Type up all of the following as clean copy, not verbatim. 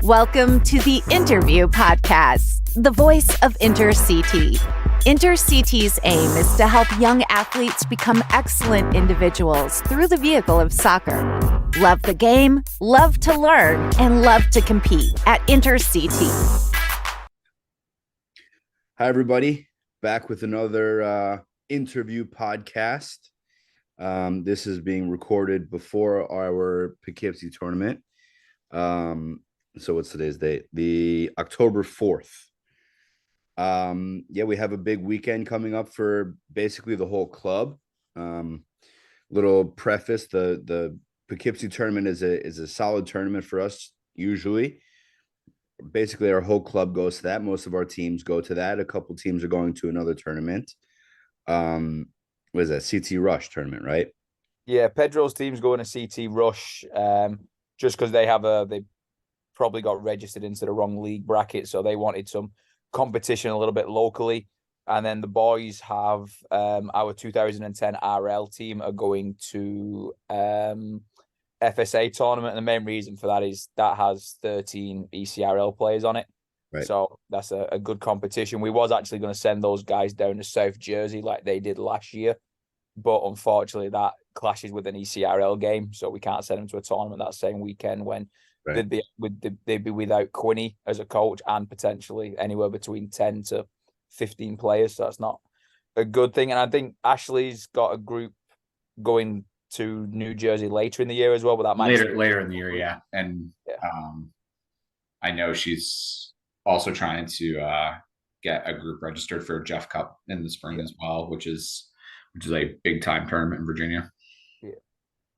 Welcome to the Interview Podcast, the voice of InterCT. InterCT's aim is to help young athletes become excellent individuals through the vehicle of soccer. Love the game, love to learn, and love to compete at InterCT. Hi, everybody. Back with another interview podcast. This is being recorded before our Poughkeepsie tournament. So what's today's date? The October 4th. We have a big weekend coming up for basically the whole club. Little preface, the Poughkeepsie tournament is a solid tournament for us usually. Basically, our whole club goes to that. Most of our teams go to that. A couple teams are going to another tournament. What is that? CT Rush tournament, right? Yeah, Pedro's team's going to CT Rush just because they probably got registered into the wrong league bracket, so they wanted some competition a little bit locally. And then the boys have our 2010 RL team are going to FSA tournament, and the main reason for that is that has 13 ECRL players on it. Right. So that's a good competition. We was actually going to send those guys down to South Jersey like they did last year, but unfortunately that clashes with an ECRL game, so we can't send them to a tournament that same weekend when they'd be without Quinny as a coach and potentially anywhere between 10 to 15 players. So that's not a good thing. And I think Ashley's got a group going to New Jersey later in the year as well, but that might later in the year, yeah. And I know she's also trying to get a group registered for Jeff Cup in the spring as well, which is a big time tournament in Virginia. Yeah,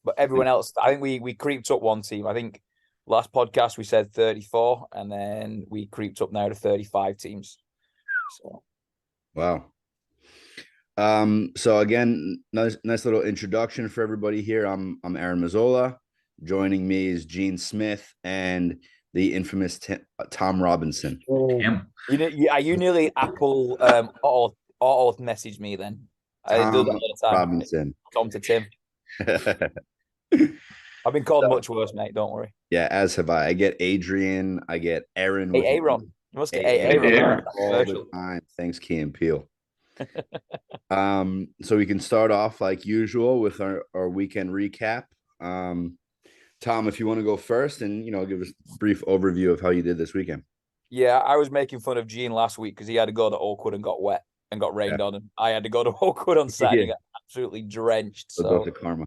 but everyone else, I think we creeped up one team. I think last podcast we said 34, and then we creeped up now to 35 teams. So, wow. So again, nice little introduction for everybody here. I'm Aaron Mazzola. Joining me is Gene Smith and the infamous Tom Robinson. You nearly Apple auto message me then. I do that all the time. Robinson. Tom to Tim. I've been called much worse, mate. Don't worry. Yeah, as have I. I get Adrian. I get Aaron. Hey, Aaron. You must get Aaron all the time. Thanks, Key and Peele. So we can start off like usual with our weekend recap. Tom, if you want to go first and give us a brief overview of how you did this weekend. Yeah, I was making fun of Gene last week because he had to go to Oakwood and got wet and got rained on, and I had to go to Oakwood on Saturday, got absolutely drenched. So the karma.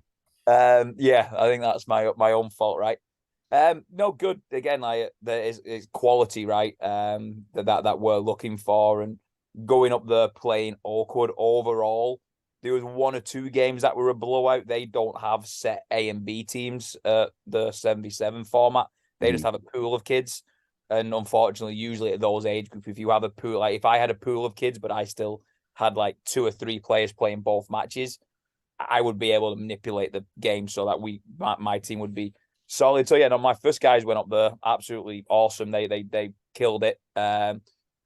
Yeah, I think that's my own fault, right? No, good. Again, there is quality, right? That we're looking for, and going up there playing Oakwood overall. There was one or two games that were a blowout. They don't have set A and B teams, the 77 format. They just have a pool of kids. And unfortunately, usually at those age groups, if you have a pool, like if I had a pool of kids, but I still had like 2 or 3 players playing both matches, I would be able to manipulate the game so that my team would be solid. So yeah, no, my first guys went up there, absolutely awesome. They killed it.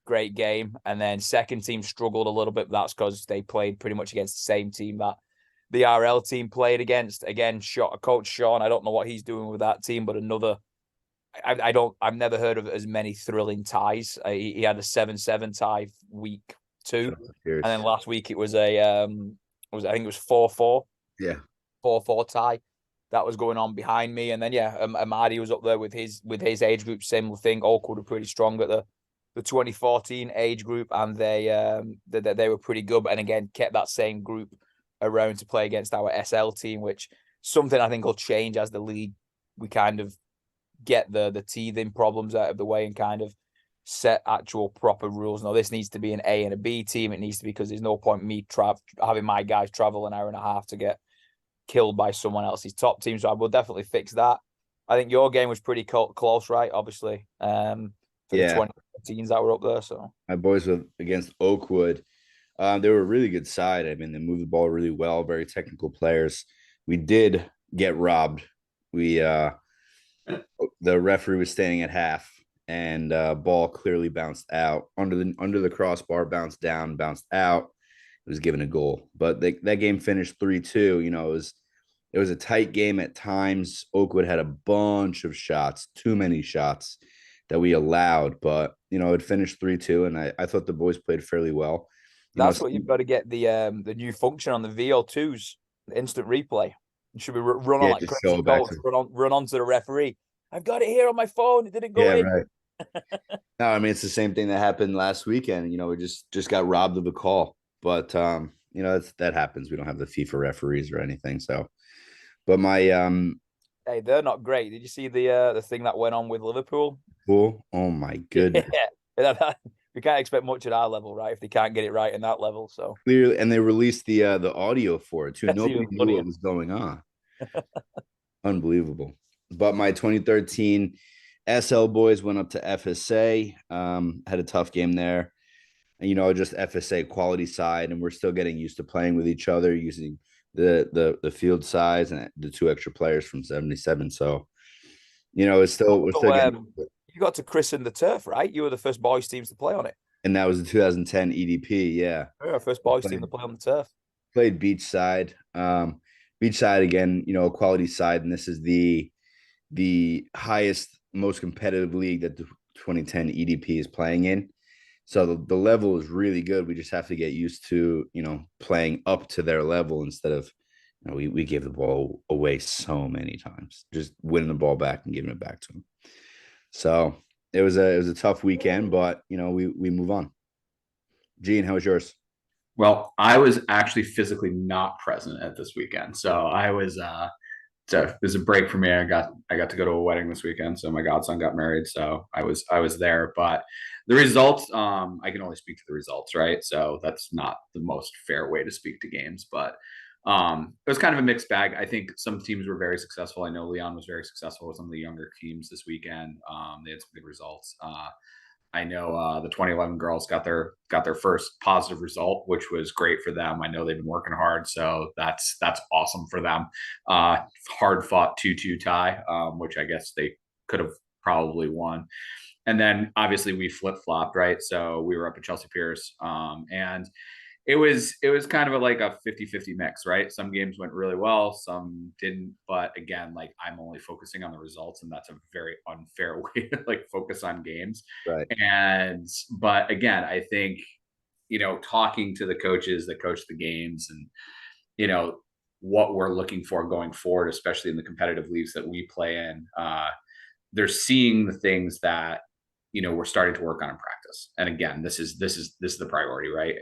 Great game. And then second team struggled a little bit. But that's because they played pretty much against the same team that the RL team played against. Again, Coach Sean, I don't know what he's doing with that team, but I've never heard of as many thrilling ties. He had a 7-7 tie week 2. And then last week it was I think it was 4-4. Yeah. 4-4 tie. That was going on behind me. And then Amadi was up there with his age group, same thing. Oakwood were pretty strong at the 2014 age group, and they were pretty good. And again, kept that same group around to play against our SL team, which something I think will change as the league. We kind of get the teething problems out of the way and kind of set actual proper rules. Now, this needs to be an A and a B team. It needs to be, because there's no point me having my guys travel an hour and a half to get killed by someone else's top team. So I will definitely fix that. I think your game was pretty close, right? Obviously, for the 2014s that were up there. So my boys were against Oakwood. They were a really good side. I mean, they moved the ball really well. Very technical players. We did get robbed. The referee was standing at half, and ball clearly bounced out under the crossbar, bounced down, bounced out. It was given a goal, but that game finished 3-2. It was a tight game at times. Oakwood had a bunch of shots, too many shots that we allowed, but it finished 3-2, and I thought the boys played fairly well. That's what you've got to get the new function on the VO2s, the instant replay. It should be run on like crazy goals, run onto the referee. I've got it here on my phone. It didn't go in. Right. No, I mean, it's the same thing that happened last weekend. We just got robbed of a call, but that happens. We don't have the FIFA referees or anything. So, but my hey, they're not great. Did you see the thing that went on with Liverpool? Cool. Oh my goodness. Yeah. We can't expect much at our level, right? If they can't get it right in that level, so clearly, and they released the audio for it too. Nobody knew what was going on. Unbelievable. But my 2013 SL boys went up to FSA. Had a tough game there, and just FSA quality side, and we're still getting used to playing with each other using the field size and the 2 extra players from 77. So, it's still we're still getting. You got to christen the turf, right? You were the first boys teams to play on it. And that was the 2010 EDP, yeah. First boys team to play on the turf. Played Beachside. Beachside again, a quality side, and this is the highest, most competitive league that the 2010 EDP is playing in. So the level is really good. We just have to get used to, playing up to their level instead of, we gave the ball away so many times, just winning the ball back and giving it back to them. So it was a tough weekend, but we move on. Gene, how was yours? Well, I was actually physically not present at this weekend, so I was. So it was a break for me. I got to go to a wedding this weekend, so my godson got married, so I was there. But the results, I can only speak to the results, right? So that's not the most fair way to speak to games, but it was kind of a mixed bag. I think some teams were very successful. I know Leon was very successful with some of the younger teams this weekend. They had some good results. I know the 2011 girls got their first positive result, which was great for them. I know they've been working hard, so that's awesome for them. Hard fought 2-2 tie, which I guess they could have probably won. And then obviously we flip flopped, right? So we were up at Chelsea Piers, and it was kind of like a 50-50 mix, right? Some games went really well, some didn't. But again, like, I'm only focusing on the results, and that's a very unfair way to like focus on games. Right. But again, I think, talking to the coaches that coach the games and, what we're looking for going forward, especially in the competitive leagues that we play in, they're seeing the things that, we're starting to work on in practice. And again, this is the priority, right?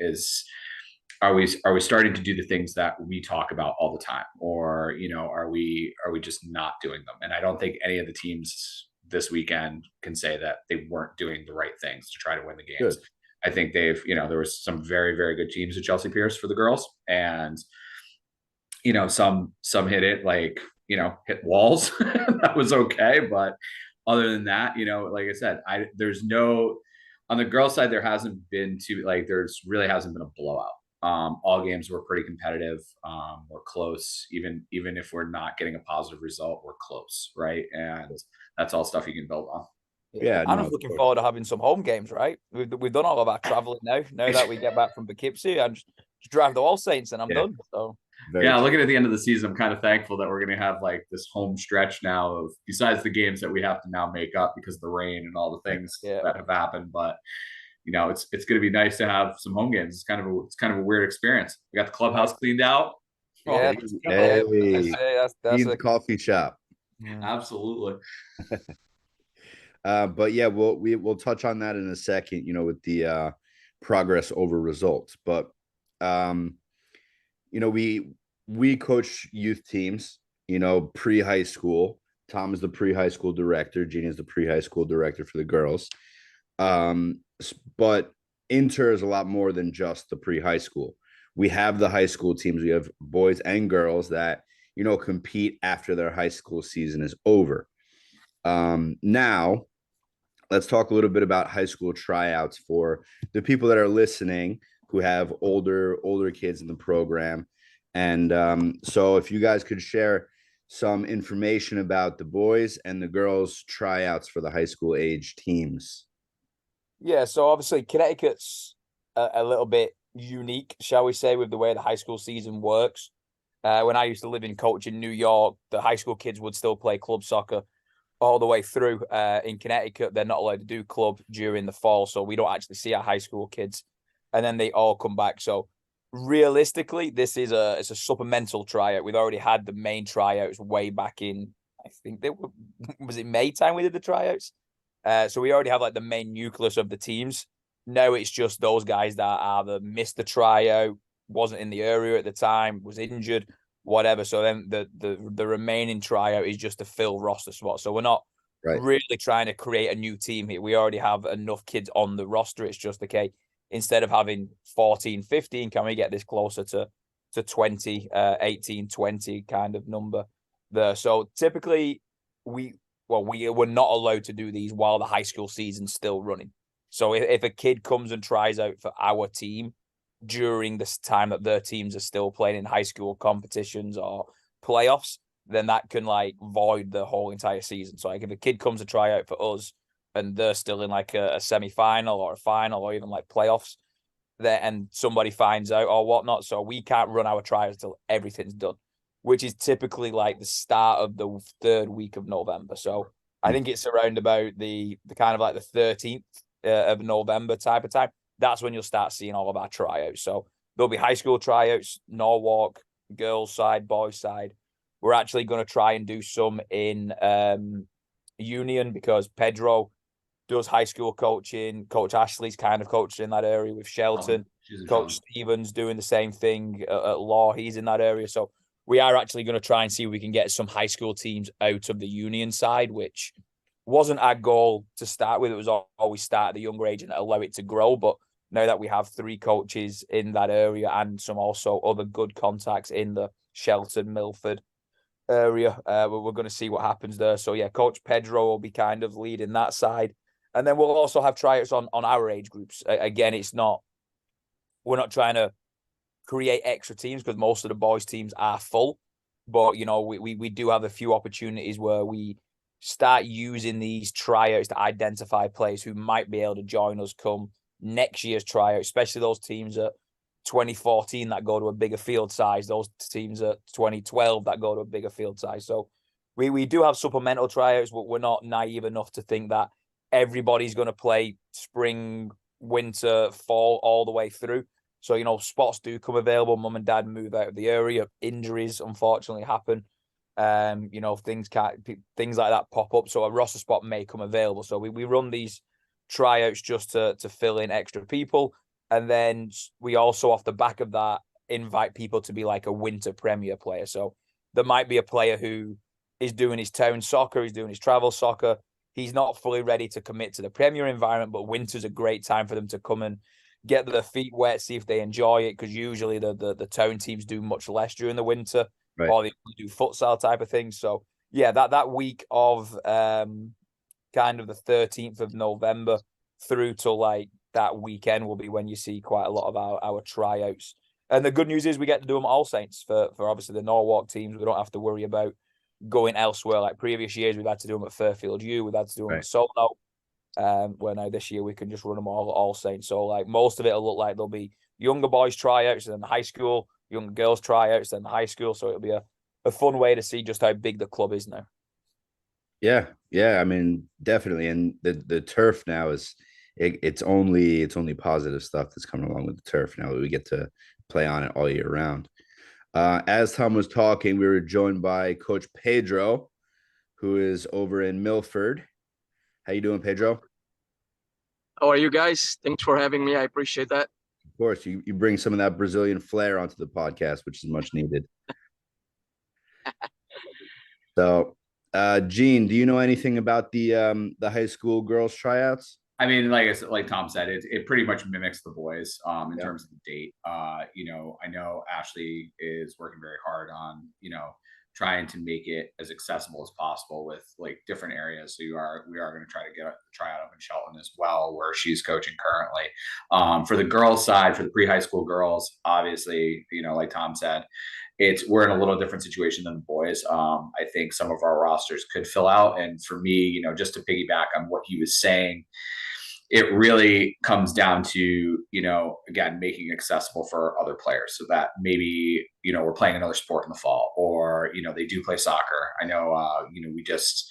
Are we starting to do the things that we talk about all the time, or are we just not doing them? And I don't think any of the teams this weekend can say that they weren't doing the right things to try to win the games. Good. I think they've, there was some very, very good teams at Chelsea Piers for the girls, and some hit it like, hit walls. That was okay, but other than that, like I said, on the girls' side, there hasn't been really hasn't been a blowout. All games were pretty competitive. We're close, even if we're not getting a positive result, we're close, right? And that's all stuff you can build on. Yeah, I'm just looking forward to having some home games, right? We've done all of our traveling now. Now that we get back from Poughkeepsie, and just drive the All Saints, and I'm done. So looking at the end of the season, I'm kind of thankful that we're going to have like this home stretch now of, besides the games that we have to now make up because of the rain and all the things that have happened, but. It's going to be nice to have some home games. It's kind of a weird experience. We got the clubhouse cleaned out. Yeah, that's the coffee shop. Yeah. Absolutely. But yeah, we'll touch on that in a second. With the progress over results, but we coach youth teams. Pre-high school. Tom is the pre-high school director. Gina is the pre-high school director for the girls. But Inter is a lot more than just the pre-high school. We have the high school teams. We have boys and girls that, compete after their high school season is over. Now, let's talk a little bit about high school tryouts for the people that are listening who have older kids in the program. And so if you guys could share some information about the boys and the girls tryouts for the high school age teams. Yeah, so obviously Connecticut's a little bit unique, shall we say, with the way the high school season works. When I used to live and coach in New York, the high school kids would still play club soccer all the way through. In Connecticut, they're not allowed to do club during the fall, so we don't actually see our high school kids, and then they all come back. So realistically, it's a supplemental tryout. We've already had the main tryouts way back in, I think was it May time we did the tryouts. So we already have like the main nucleus of the teams. Now it's just those guys that either missed the tryout, wasn't in the area at the time, was injured, whatever. So then the remaining tryout is just to fill roster spots. So we're not really trying to create a new team here. We already have enough kids on the roster. It's just okay, instead of having 14, 15, can we get this closer to 20, 18, 20 kind of number there? So typically we're not allowed to do these while the high school season's still running. So if a kid comes and tries out for our team during this time that their teams are still playing in high school competitions or playoffs, then that can like void the whole entire season. So like if a kid comes to try out for us and they're still in like a semi-final or a final or even like playoffs there, and somebody finds out or whatnot, so we can't run our trials until everything's done, which is typically like the start of the third week of November. So I think it's around about the kind of like the 13th of November type of time. That's when you'll start seeing all of our tryouts. So there'll be high school tryouts, Norwalk, girls side, boys side. We're actually going to try and do some in Union because Pedro does high school coaching. Coach Ashley's kind of coaching in that area with Shelton. Coach Stevens doing the same thing at Law. He's in that area. So we are actually going to try and see if we can get some high school teams out of the Union side, which wasn't our goal to start with. It was always start at the younger age and allow it to grow. But now that we have 3 coaches in that area and some also other good contacts in the Shelton, Milford area, we're going to see what happens there. So yeah, Coach Pedro will be kind of leading that side. And then we'll also have tryouts on our age groups. Again, we're not trying to create extra teams because most of the boys teams are full. But, you know, we do have a few opportunities where we start using these tryouts to identify players who might be able to join us come next year's tryout, especially those teams at 2014 that go to a bigger field size, those teams at 2012 that go to a bigger field size. So we do have supplemental tryouts, but we're not naive enough to think that everybody's going to play spring, winter, fall all the way through. So, you know, spots do come available. Mum and dad move out of the area. Injuries, unfortunately, happen. You know, things like that pop up. So a roster spot may come available. So we run these tryouts just to fill in extra people. And then we also, off the back of that, invite people to be like a winter premier player. So there might be a player who is doing his town soccer, he's doing his travel soccer. He's not fully ready to commit to the premier environment, but winter's a great time for them to come and get their feet wet, see if they enjoy it, because usually the town teams do much less during the winter, or they do futsal type of things. So yeah, that week of kind of the 13th of November through to like that weekend will be when you see quite a lot of our tryouts. And the good news is we get to do them at All Saints for obviously the Norwalk teams. We don't have to worry about going elsewhere. Like previous years, we've had to do them at Fairfield U, we've had to do them at Solno. Where now this year we can just run them all Saints. So like most of it will look like there'll be younger boys tryouts and then high school, younger girls tryouts and high school. So it'll be a fun way to see just how big the club is now. Yeah. I mean, definitely. And the turf now is it's only positive stuff that's coming along with the turf now that we get to play on it all year round. As Tom was talking, we were joined by Coach Pedro, who is over in Milford. How you doing, Pedro? How are you guys? Thanks for having me. I appreciate that. Of course, you bring some of that Brazilian flair onto the podcast, which is much needed. So, Gene, do you know anything about the high school girls tryouts? I mean, like Tom said, it pretty much mimics the boys in terms of the date. You know, I know Ashley is working very hard on, you know, trying to make it as accessible as possible with like different areas. So we are going to try to get a tryout up in Shelton as well, where she's coaching currently. For the girls side, for the pre-high school girls, obviously, you know, like Tom said, we're in a little different situation than the boys. I think some of our rosters could fill out. And for me, you know, just to piggyback on what he was saying, it really comes down to, you know, again, making it accessible for other players so that maybe, you know, we're playing another sport in the fall, or, you know, they do play soccer. I know, you know, we just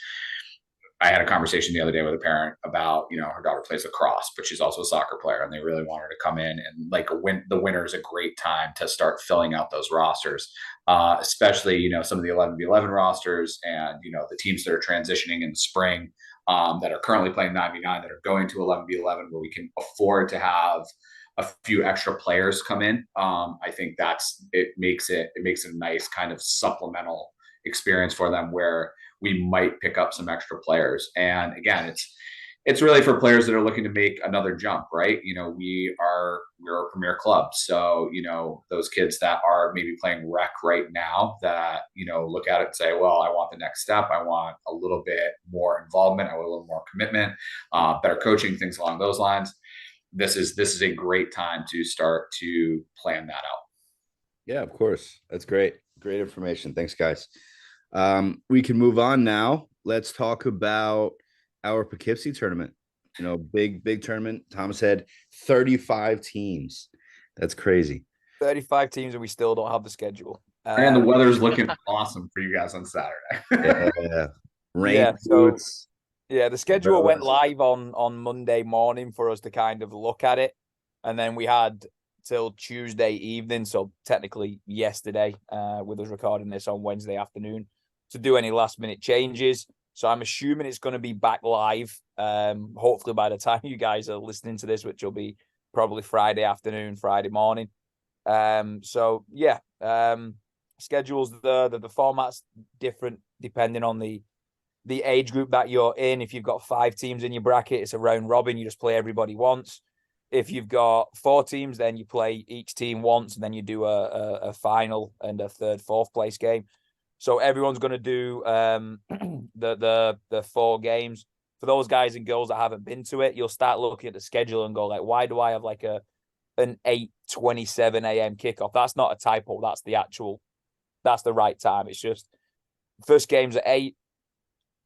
I had a conversation the other day with a parent about, her daughter plays lacrosse, but she's also a soccer player, and they really want her to come in, and like the winter is a great time to start filling out those rosters, especially, some of the 11v11 rosters and, the teams that are transitioning in the spring, that are currently playing 9v9 that are going to 11v11 where we can afford to have a few extra players come in. I think it makes it a nice kind of supplemental experience for them where we might pick up some extra players. And again, it's really for players that are looking to make another jump, right? We're a premier club. So, those kids that are maybe playing rec right now that, look at it and say, well, I want the next step. I want a little bit more involvement. I want a little more commitment, better coaching, things along those lines. This is a great time to start to plan that out. Yeah, of course. That's great. Great information. Thanks, guys. We can move on now. Let's talk about our Poughkeepsie tournament. Big tournament. Thomas said 35 teams. That's crazy. 35 teams, and we still don't have the schedule. And the weather's looking awesome for you guys on Saturday. Yeah. Rain boots. The schedule went live on Monday morning for us to kind of look at it. And then we had till Tuesday evening, so technically yesterday, with us recording this on Wednesday afternoon, to do any last minute changes. So I'm assuming it's going to be back live. Hopefully by the time you guys are listening to this, which will be probably Friday afternoon, Friday morning. Schedules, the format's different depending on the age group that you're in. If you've got 5 teams in your bracket, it's a round robin. You just play everybody once. If you've got 4 teams, then you play each team once, and then you do a final and a third, fourth place game. So everyone's going to do the 4 games. For those guys and girls that haven't been to it, you'll start looking at the schedule and go like, why do I have like an 8:27 a.m. kickoff? That's not a typo. That's the right time. It's just first game's at 8.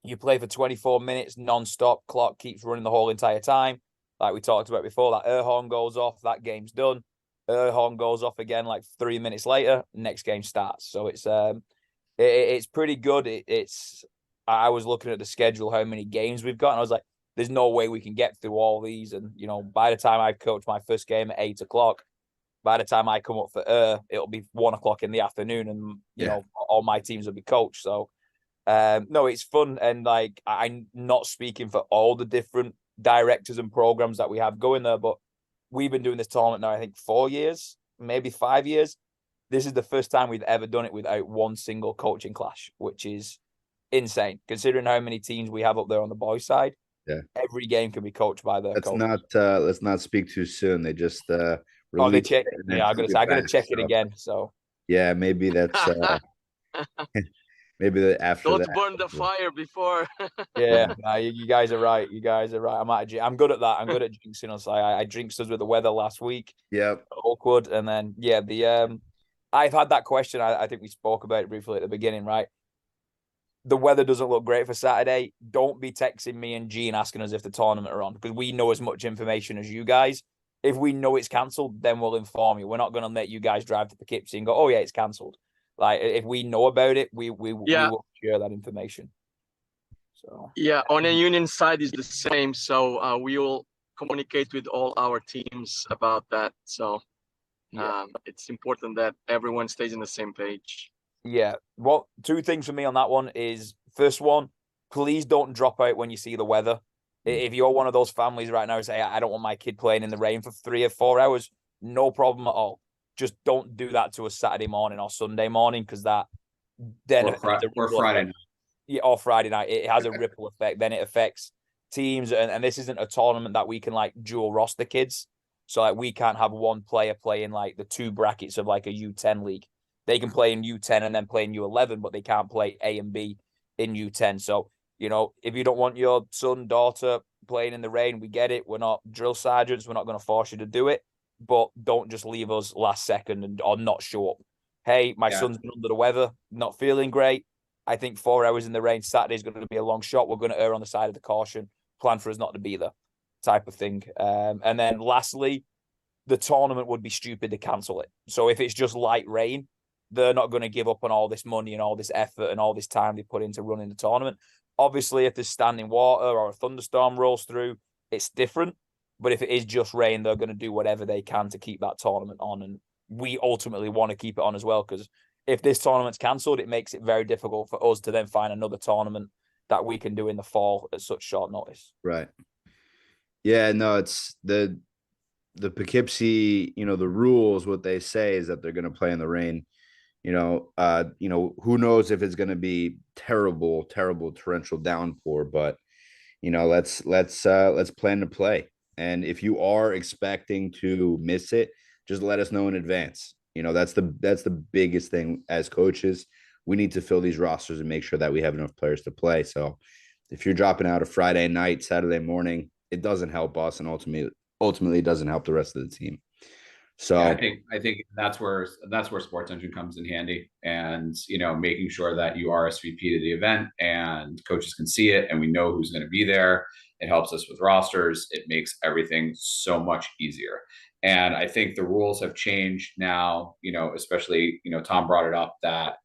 You play for 24 minutes non-stop. Clock keeps running the whole entire time. Like we talked about before, that air horn goes off, that game's done. Air horn goes off again like 3 minutes later, next game starts. So it's pretty good. I was looking at the schedule, how many games we've got, and I was like, there's no way we can get through all these. And, by the time I coach my first game at 8 o'clock, by the time I come up for it'll be 1 o'clock in the afternoon, and, you know, all my teams will be coached. So, no, it's fun. And like, I'm not speaking for all the different directors and programs that we have going there, but we've been doing this tournament now, I think 4 years, maybe 5 years. This is the first time we've ever done it without one single coaching clash, which is insane considering how many teams we have up there on the boys' side. Yeah, every game can be coached by the coach. Let's not speak too soon. They just they check. Yeah, I gotta check it again. So yeah, maybe that's maybe that after. Don't burn the fire before. Yeah, no, you guys are right. You guys are right. I'm good at that. I'm good at jinxing us. I jinxed us with the weather last week. Yep. Awkward. And then I've had that question. I think we spoke about it briefly at the beginning, right? The weather doesn't look great for Saturday. Don't be texting me and Gene asking us if the tournament are on, because we know as much information as you guys. If we know it's cancelled, then we'll inform you. We're not going to let you guys drive to Poughkeepsie and go, oh yeah, it's cancelled. Like, if we know about it, we will share that information. So yeah, on the union side is the same. So we will communicate with all our teams about that. So it's important that everyone stays on the same page. Yeah. Well, 2 things for me on that one is, first one, please don't drop out when you see the weather. If you're one of those families right now who say, I don't want my kid playing in the rain for 3 or 4 hours, no problem at all. Just don't do that to a Saturday morning or Sunday morning, because that then or Friday night. Yeah, or Friday night. It has a ripple effect. Then it affects teams, and this isn't a tournament that we can like dual roster kids. So like, we can't have one player play in like the 2 brackets of like a U10 league. They can play in U10 and then play in U11, but they can't play A and B in U10. So, you know, if you don't want your son, daughter playing in the rain, we get it. We're not drill sergeants. We're not going to force you to do it, but don't just leave us last second or not show up. Hey, my son's been under the weather, not feeling great. I think 4 hours in the rain Saturday is going to be a long shot. We're going to err on the side of the caution. Plan for us not to be there, type of thing. And then lastly, the tournament would be stupid to cancel it. So if it's just light rain, they're not going to give up on all this money and all this effort and all this time they put into running the tournament. Obviously, if there's standing water or a thunderstorm rolls through, it's different. But if it is just rain, they're going to do whatever they can to keep that tournament on. And we ultimately want to keep it on as well, because if this tournament's cancelled, it makes it very difficult for us to then find another tournament that we can do in the fall at such short notice. Right. Yeah, no, it's the Poughkeepsie, the rules, what they say is that they're going to play in the rain. Who knows if it's going to be terrible torrential downpour, but let's plan to play. And if you are expecting to miss it, just let us know in advance. That's the biggest thing as coaches. We need to fill these rosters and make sure that we have enough players to play. So if you're dropping out a Friday night, Saturday morning, it doesn't help us, and ultimately it doesn't help the rest of the team. So yeah, I think that's where Sports Engine comes in handy, and making sure that you RSVP to the event and coaches can see it and we know who's going to be there. It helps us with rosters. It makes everything so much easier. And I think the rules have changed now, especially, Tom brought it up that,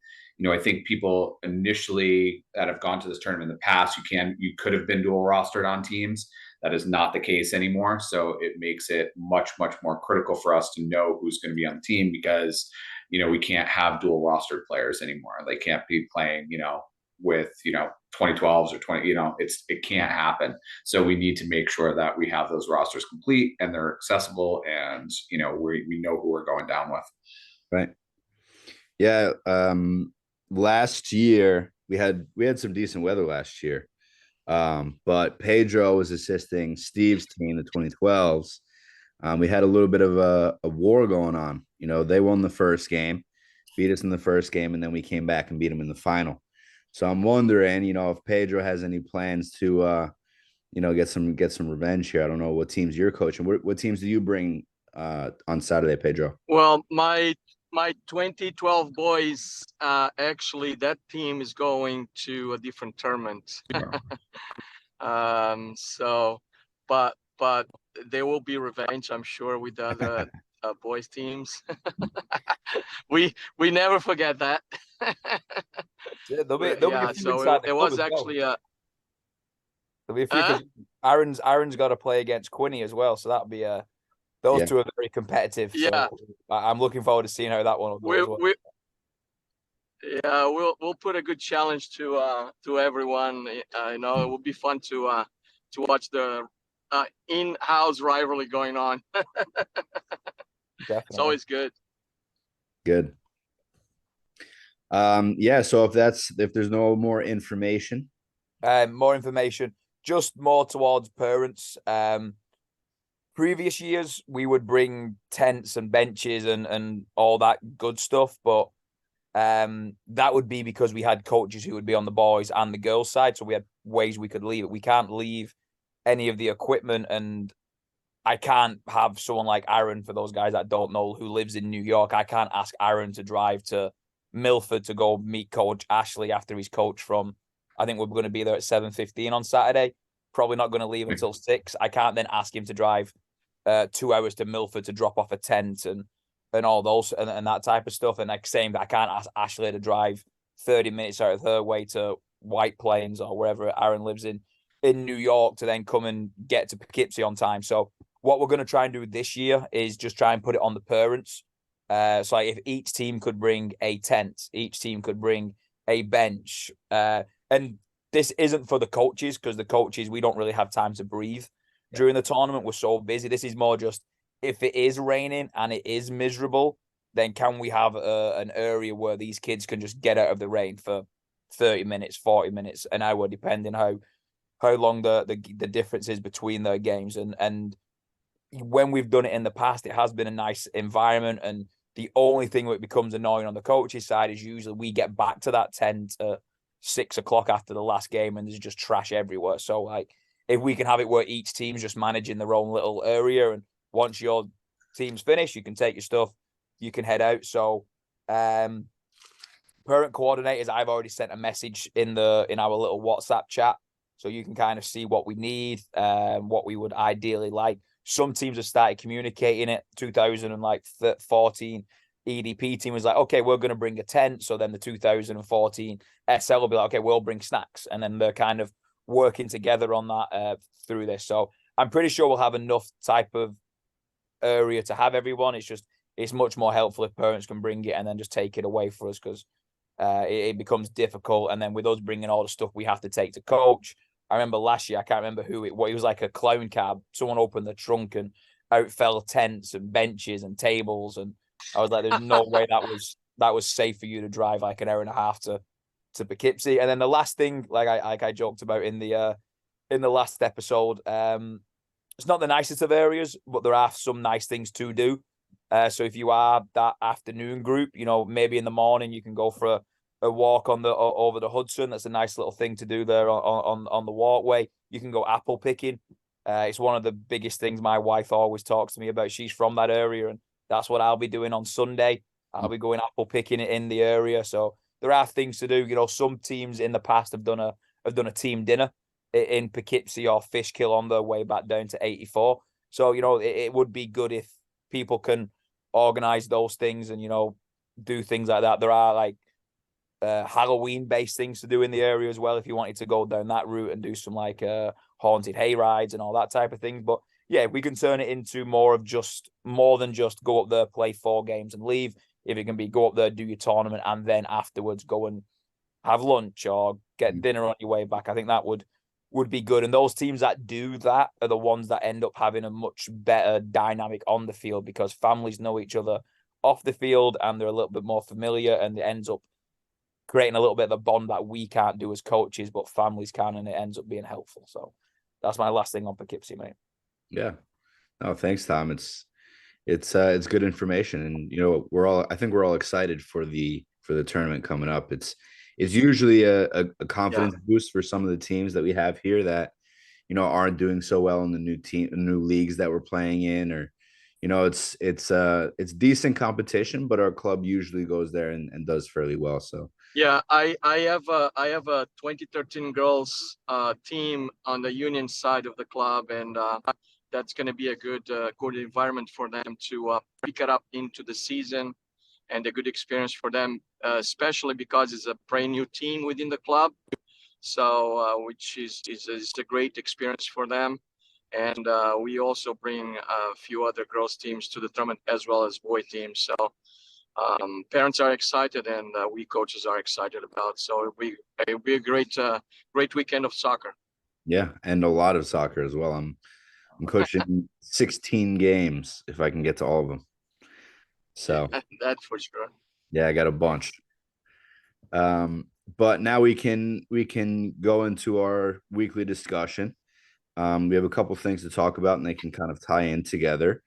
I think people initially that have gone to this tournament in the past, you could have been dual rostered on teams. That is not the case anymore. So it makes it much, much more critical for us to know who's going to be on the team, because, we can't have dual rostered players anymore. They can't be playing, with, 2012s or 20, it can't happen. So we need to make sure that we have those rosters complete and they're accessible, and, we know who we're going down with. Right. Yeah. Last year we had some decent weather last year. But Pedro was assisting Steve's team, the 2012s. We had a little bit of a war going on. They won the first game, beat us in the first game, and then we came back and beat them in the final. So I'm wondering, if Pedro has any plans to, get some revenge here. I don't know what teams you're coaching. What teams do you bring on Saturday, Pedro? Well, my 2012 boys, actually, that team is going to a different tournament. But there will be revenge, I'm sure, with the other boys teams. we never forget that. There'll be a few so it was actually there'll be a few. Aaron's got to play against Quinny as well, so that'll be those two are very competitive. Yeah, so I'm looking forward to seeing how that one will go as well. We'll put a good challenge to everyone. It will be fun to watch the in-house rivalry going on. Definitely. It's always good. Good. So if there's no more information, just more towards parents. Previous years we would bring tents and benches and all that good stuff, but that would be because we had coaches who would be on the boys and the girls side, so we had ways we could leave it. We can't leave any of the equipment, and I can't have someone like Aaron, for those guys that don't know, who lives in New York. I can't ask Aaron to drive to Milford to go meet Coach Ashley after he's coached from, I think we're going to be there at 7:15 on Saturday. Probably not going to leave until 6. I can't then ask him to drive 2 hours to Milford to drop off a tent and all those and that type of stuff. And like same, I can't ask Ashley to drive 30 minutes out of her way to White Plains or wherever Aaron lives in New York to then come and get to Poughkeepsie on time. So what we're going to try and do this year is just try and put it on the parents. So like if each team could bring a tent, each team could bring a bench. And this isn't for the coaches, because the coaches, we don't really have time to breathe during the tournament. We're so busy. This is more just if it is raining and it is miserable, then can we have an area where these kids can just get out of the rain for 30 minutes, 40 minutes, an hour, depending how long the difference is between their games. And when we've done it in the past, it has been a nice environment. And the only thing that becomes annoying on the coaches' side is usually we get back to that 10 to 6 o'clock after the last game and there's just trash everywhere. So like if we can have it where each team's just managing their own little area, and once your team's finished, you can take your stuff, you can head out. So parent coordinators, I've already sent a message in our little WhatsApp chat, so you can kind of see what we need, what we would ideally like. Some teams have started communicating it. 2014, EDP team was like, okay, we're going to bring a tent. So then the 2014 SL will be like, okay, we'll bring snacks. And then they're kind of working together on that through this. So I'm pretty sure we'll have enough type of area to have everyone. It's much more helpful if parents can bring it and then just take it away for us, because it becomes difficult. And then with us bringing all the stuff we have to take to coach. I remember last year, I can't remember who it was like a clown cab. Someone opened the trunk and out fell tents and benches and tables. And I was like, there's no way that was safe for you to drive like an hour and a half to Poughkeepsie. And then the last thing, like I joked about in the last episode, it's not the nicest of areas, but there are some nice things to do. So if you are that afternoon group, maybe in the morning you can go for a walk over the Hudson. That's a nice little thing to do there on the walkway. You can go apple picking. It's one of the biggest things my wife always talks to me about. She's from that area, and that's what I'll be doing on Sunday. I'll be going apple picking in the area. So there are things to do. Some teams in the past have done a team dinner in Poughkeepsie or Fishkill on their way back down to 84. So it would be good if people can organize those things and do things like that. There are like Halloween based things to do in the area as well if you wanted to go down that route and do some like haunted hay rides and all that type of thing. But yeah, we can turn it into more than just go up there, play 4 games and leave. If it can be go up there, do your tournament, and then afterwards go and have lunch or get dinner on your way back, I think that would be good. And those teams that do that are the ones that end up having a much better dynamic on the field, because families know each other off the field and they're a little bit more familiar, and it ends up creating a little bit of a bond that we can't do as coaches, but families can, and it ends up being helpful. So that's my last thing on Poughkeepsie, mate. Yeah. No, thanks, Tom. It's good information, and I think we're all excited for the tournament coming up. It's usually a confidence boost for some of the teams that we have here that aren't doing so well in the new leagues that we're playing in, or it's decent competition, but our club usually goes there and does fairly well. So yeah, I have a 2013 girls team on the Union side of the club, and that's going to be a good environment for them to pick it up into the season, and a good experience for them, especially because it's a brand new team within the club. So which is a great experience for them. And we also bring a few other girls teams to the tournament as well as boy teams. So parents are excited, and we coaches are excited about. So it'll be a great weekend of soccer. Yeah, and a lot of soccer as well. I'm coaching 16 games if I can get to all of them. So that's for sure. Yeah, I got a bunch. But now we can go into our weekly discussion. We have a couple things to talk about, and they can kind of tie in together.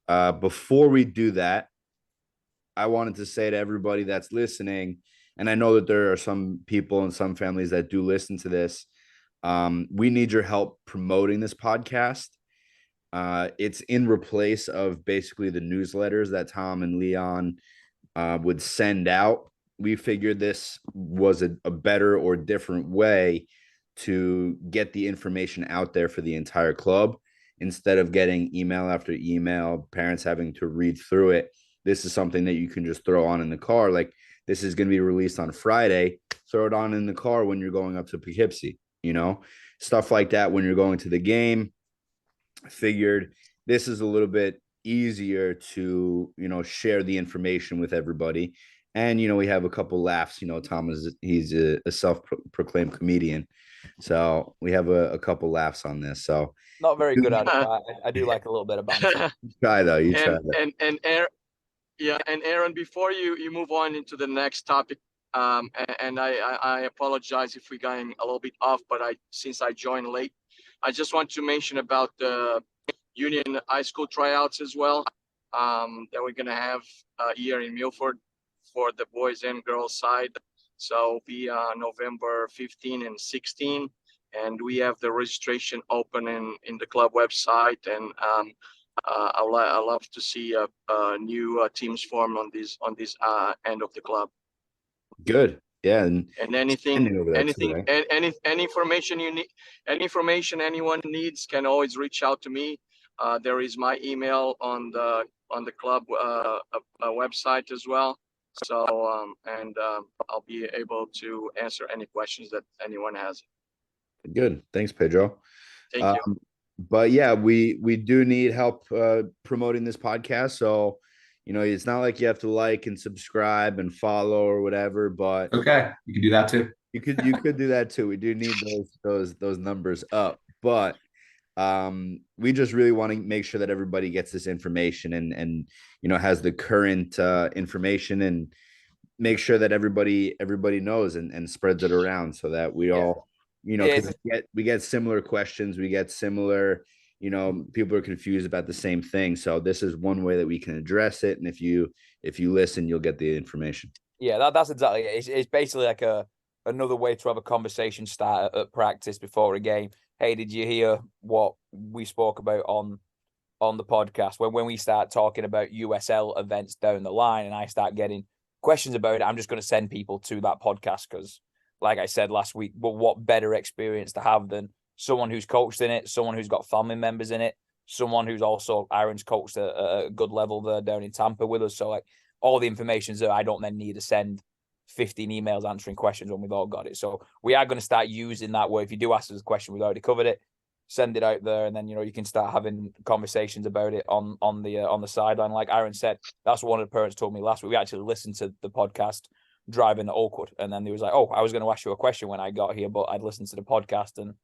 Before we do that, I wanted to say to everybody that's listening, and I know that there are some people and some families that do listen to this, we need your help promoting this podcast. It's in replace of basically the newsletters that Tom and Leon would send out. We figured this was a better or different way to get the information out there for the entire club, instead of getting email after email, parents having to read through it. This is something that you can just throw on in the car. Like, this is going to be released on Friday. Throw it on in the car when you're going up to Poughkeepsie, stuff like that when you're going to the game. Figured this is a little bit easier to, share the information with everybody. And, we have a couple laughs. Tom he's a self-proclaimed comedian. So we have a couple laughs on this. So not very good at it. I do like a little bit of banter. Try though. You try that. And Aaron, before you move on into the next topic, and I apologize if we're going a little bit off, but since I joined late, I just want to mention about the Union High School tryouts as well, that we're gonna have here in Milford for the boys and girls side. So be November 15 and 16, and we have the registration open in the club website. And I love to see new teams form on this end of the club. Good. Yeah. And any information you need, any information anyone needs, can always reach out to me. There is my email on the club website as well. So I'll be able to answer any questions that anyone has. Good. Thanks, Pedro. Thank you. But yeah, we do need help promoting this podcast. So, it's not like you have to like and subscribe and follow or whatever, but okay, you can do that too. You could do that too. We do need those numbers up, but we just really want to make sure that everybody gets this information and has the current information, and make sure that everybody knows and spreads it around, so that we all, because we get similar questions, we get similar, people are confused about the same thing. So this is one way that we can address it. And if you listen, you'll get the information. Yeah, that's exactly it. It's basically like another way to have a conversation start at practice before a game. Hey, did you hear what we spoke about on the podcast? When we start talking about USL events down the line and I start getting questions about it, I'm just going to send people to that podcast, because like I said last week, but what better experience to have than someone who's coached in it, someone who's got family members in it, someone who's also, Aaron's coached at a good level there down in Tampa with us. So like all the information's there. I don't then need to send 15 emails answering questions when we've all got it. So we are going to start using that where if you do ask us a question, we've already covered it, send it out there, and then you can start having conversations about it on the sideline. Like Aaron said, that's what one of the parents told me last week. We actually listened to the podcast driving to Oakwood, and then he was like, "Oh, I was going to ask you a question when I got here, but I'd listened to the podcast and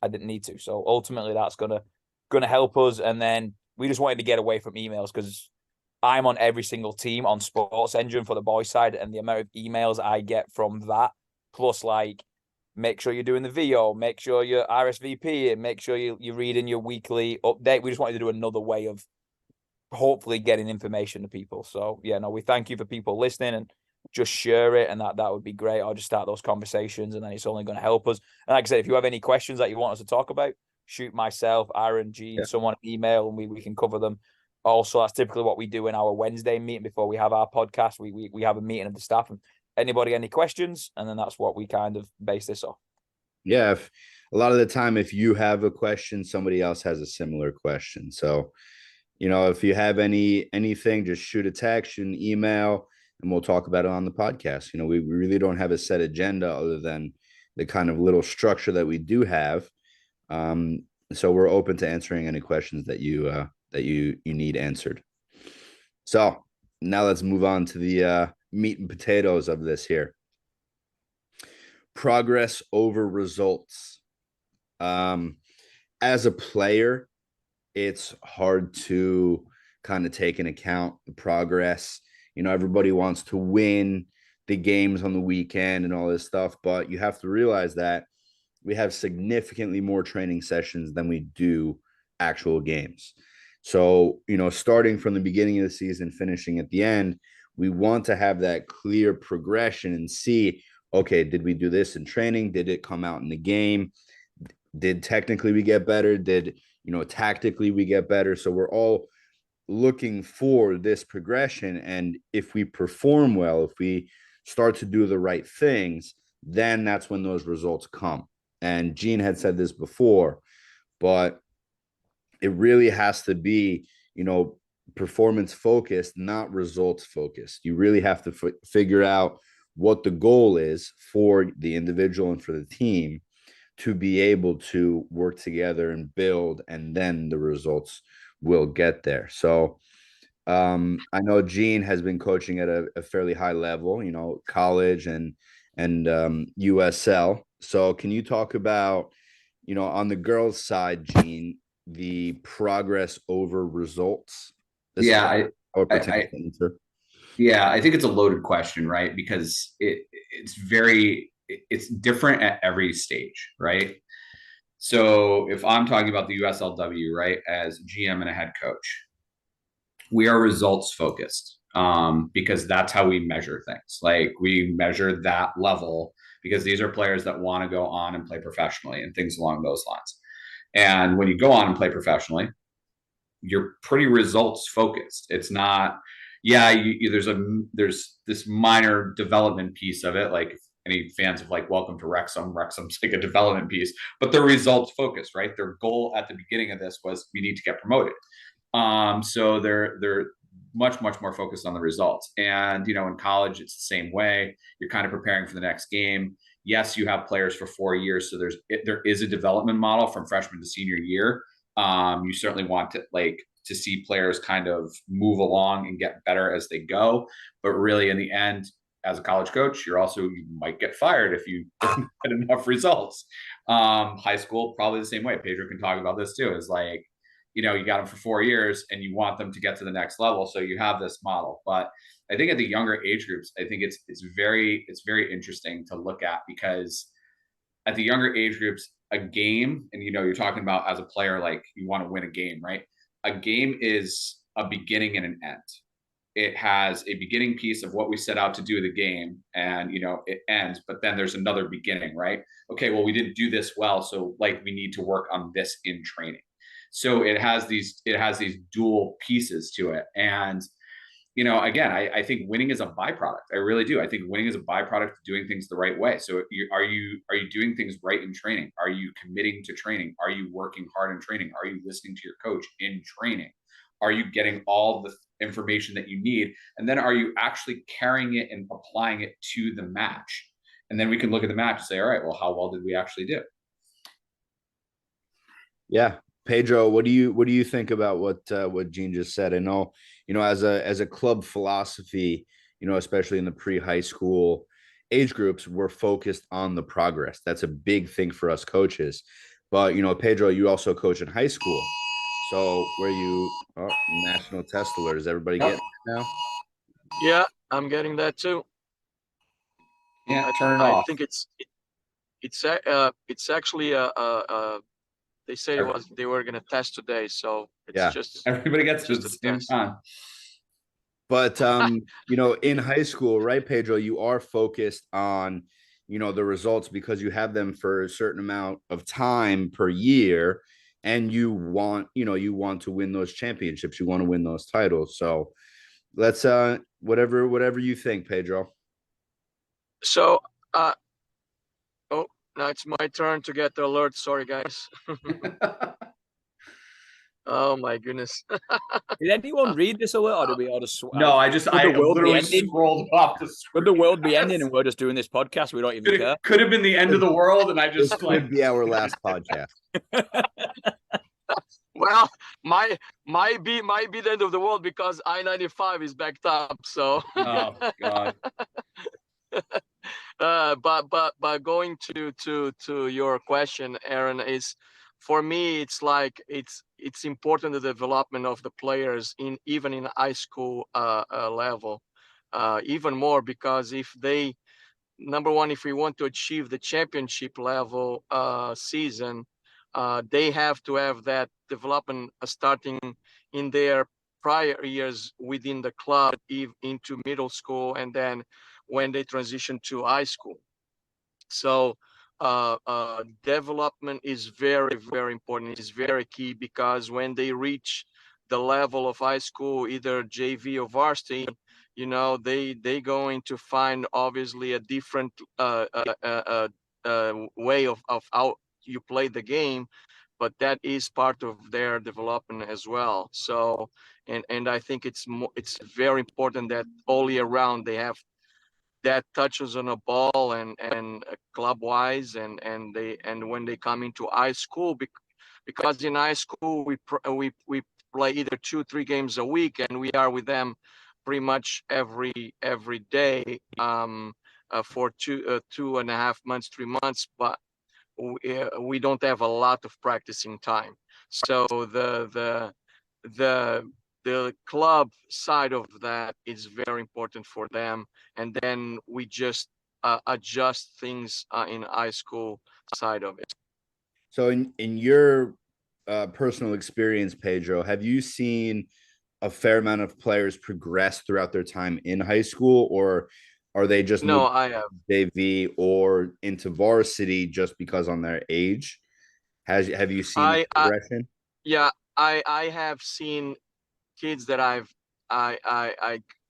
I didn't need to." So ultimately, that's gonna help us. And then we just wanted to get away from emails, because I'm on every single team on Sports Engine for the boys side, and the amount of emails I get from that, plus like, make sure you're doing the VO, make sure you're RSVP, and make sure you're reading your weekly update. We just wanted to do another way of hopefully getting information to people. So yeah, no, we thank you for people listening, and just share it, and that would be great. I'll just start those conversations, and then it's only going to help us. And like I said, if you have any questions that you want us to talk about, shoot myself, Aaron, Gene, someone an email, and we can cover them. Also, that's typically what we do in our Wednesday meeting before we have our podcast. We have a meeting of the staff, and anybody any questions, and then that's what we kind of base this off. Yeah, if a lot of the time, if you have a question, somebody else has a similar question. So, if you have anything, just shoot a text, shoot an email, and we'll talk about it on the podcast. We really don't have a set agenda other than the kind of little structure that we do have. So we're open to answering any questions that you need answered. So now let's move on to the meat and potatoes of this here. Progress over results. As a player, it's hard to kind of take into account the progress. Everybody wants to win the games on the weekend and all this stuff, but you have to realize that we have significantly more training sessions than we do actual games. So, starting from the beginning of the season, finishing at the end, we want to have that clear progression and see, okay, did we do this in training? Did it come out in the game? Did technically we get better? Did, tactically we get better? So we're all looking for this progression. And if we perform well, if we start to do the right things, then that's when those results come. And Gene had said this before, but it really has to be, performance focused, not results focused. You really have to figure out what the goal is for the individual and for the team to be able to work together and build, and then the results will get there. So I know Gene has been coaching at a fairly high level, college and USL. So can you talk about, on the girls' side, Gene, the progress over results? I think it's a loaded question, right? Because it's different at every stage, right? So if I'm talking about the USLW, right, as GM and a head coach, we are results focused, because that's how we measure things. Like, we measure that level because these are players that want to go on and play professionally and things along those lines. And when you go on and play professionally, you're pretty results focused. It's not, there's this minor development piece of it. Like, any fans of like Welcome to Wrexham. Wrexham's like a development piece, but they're results focused, right? Their goal at the beginning of this was we need to get promoted. So they're much more focused on the results. And in college, it's the same way. You're kind of preparing for the next game. Yes, you have players for 4 years, so there is a development model from freshman to senior year. You certainly want to see players kind of move along and get better as they go. But really, in the end, as a college coach, you might get fired if you don't get enough results. High school, probably the same way. Pedro can talk about this too. Is like, you got them for 4 years and you want them to get to the next level. So you have this model. But I think at the younger age groups, I think it's very interesting to look at, because at the younger age groups, a game, and you're talking about as a player, like you want to win a game, right? A game is a beginning and an end. It has a beginning piece of what we set out to do the game, and it ends, but then there's another beginning, right? Okay, well, we didn't do this well, so like we need to work on this in training. So it has these dual pieces to it. And again, I think winning is a byproduct. I really do. I think winning is a byproduct of doing things the right way. So are you doing things right in training? Are you committing to training? Are you working hard in training? Are you listening to your coach in training? Are you getting all the information that you need? And then are you actually carrying it and applying it to the match? And then we can look at the match and say, all right, well, how well did we actually do? Yeah. Pedro, what do you think about what Gene just said? I know, as a club philosophy, especially in the pre-high school age groups, we're focused on the progress. That's a big thing for us coaches. But Pedro, you also coach in high school. So national test alert. Is everybody getting it now? Yeah, I'm getting that too. Yeah, turn it off. I think it's actually they say they were going to test today, so it's just everybody gets to the same time. But in high school, right, Pedro, you are focused on the results because you have them for a certain amount of time per year, and you want to win those championships, you want to win those titles. So let's whatever you think, Pedro. So now it's my turn to get the alert. Sorry, guys. Oh my goodness. Did anyone read this alert, or did we all just? No, I literally scrolled off the screen. Would the world be ending and we're just doing this podcast? We don't even care. Could have been the end of the world, and I just this could be our last podcast. Well, might be the end of the world because I-95 is backed up. So. Oh God. But going to your question, Aaron, is for me it's like it's important, the development of the players even in high school level, even more, because if we want to achieve the championship level season, they have to have that development starting in their prior years within the club, into middle school, and then when they transition to high school. So development is very, very important. It's very key, because when they reach the level of high school, either JV or varsity, they going to find obviously a different way of how you play the game, but that is part of their development as well. So and I think it's very important that all year round they have that touches on a ball and club wise, and when they come into high school, because in high school we play either 2-3 games a week, and we are with them pretty much every day for 2.5 months, 3 months, but we don't have a lot of practicing time. So the club side of that is very important for them, and then we just adjust things in high school side of it. So in your personal experience, Pedro, have you seen a fair amount of players progress throughout their time in high school, or are they just I have JV or into varsity just because on their age? Have you seen progression? I have seen kids that I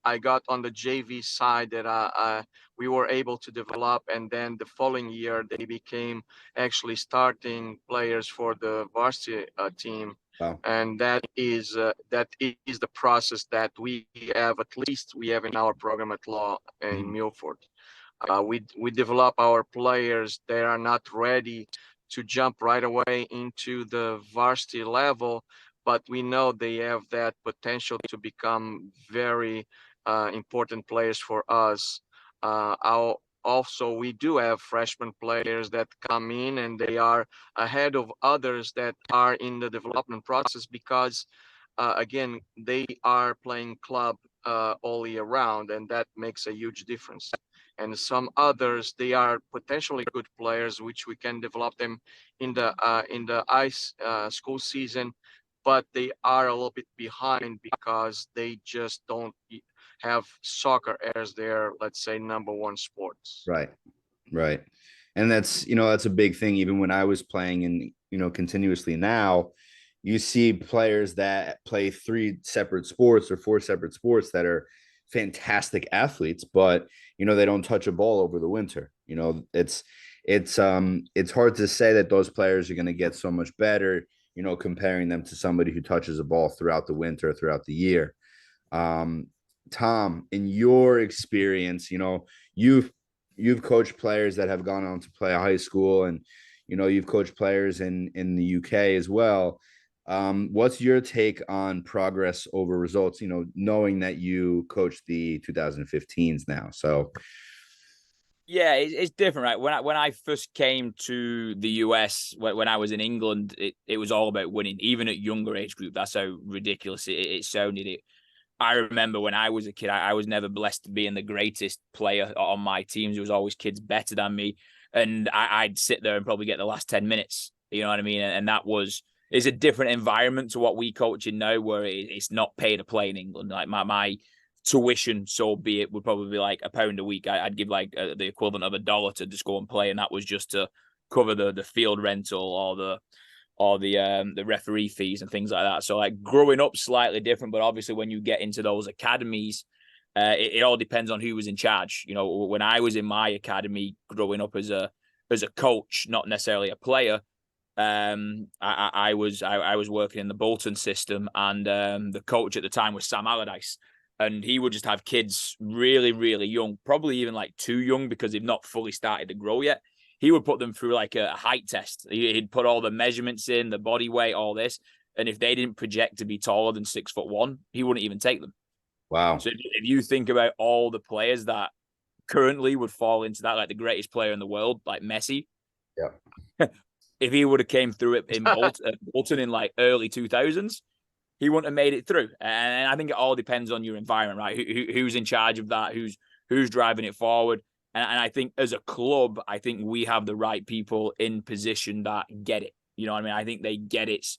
I got on the JV side that we were able to develop, and then the following year they became actually starting players for the varsity team. Wow. And that is the process that we have, at least we have in our program at Law in Milford. We develop our players. They are not ready to jump right away into the varsity level, but we know they have that potential to become very important players for us. Also, we do have freshman players that come in and they are ahead of others that are in the development process because, again, they are playing club all year round, and that makes a huge difference. And some others, they are potentially good players, which we can develop them in the ice school season, but they are a little bit behind because they just don't have soccer as their, let's say, number one sports. Right. Right. And that's, that's a big thing. Even when I was playing and, continuously now, you see players that play 3 separate sports or 4 separate sports that are fantastic athletes, but, they don't touch a ball over the winter. It's hard to say that those players are going to get so much better, comparing them to somebody who touches a ball throughout the winter, throughout the year. Tom, in your experience, you've coached players that have gone on to play high school, and you've coached players in the UK as well. What's your take on progress over results, knowing that you coach the 2015s now? So yeah, it's different, right? When I first came to the US, when I was in England, it was all about winning, even at younger age group. That's how ridiculous it sounded. I remember when I was a kid, I was never blessed to being the greatest player on my teams. There was always kids better than me, and I'd sit there and probably get the last 10 minutes. You know what I mean? And it's a different environment to what we coach in now, where it's not pay to play in England. Like my tuition, so be it, would probably be like £1 a week. I'd give like the equivalent of $1 to just go and play, and that was just to cover the field rental or the referee fees and things like that. So like growing up slightly different, but obviously when you get into those academies, it all depends on who was in charge. When I was in my academy growing up as a coach, not necessarily a player, I was working in the Bolton system, and the coach at the time was Sam Allardyce, and he would just have kids really, really young, probably even like too young because they've not fully started to grow yet. He would put them through like a height test. He'd put all the measurements in, the body weight, all this, and if they didn't project to be taller than 6'1", he wouldn't even take them. Wow. So if you think about all the players that currently would fall into that, like the greatest player in the world, like Messi. Yeah. If he would have came through it in Bolton in like early 2000s, he wouldn't have made it through. And I think it all depends on your environment, right? Who's in charge of that? Who's driving it forward? And I think as a club, I think we have the right people in position that get it. You know what I mean? I think they get its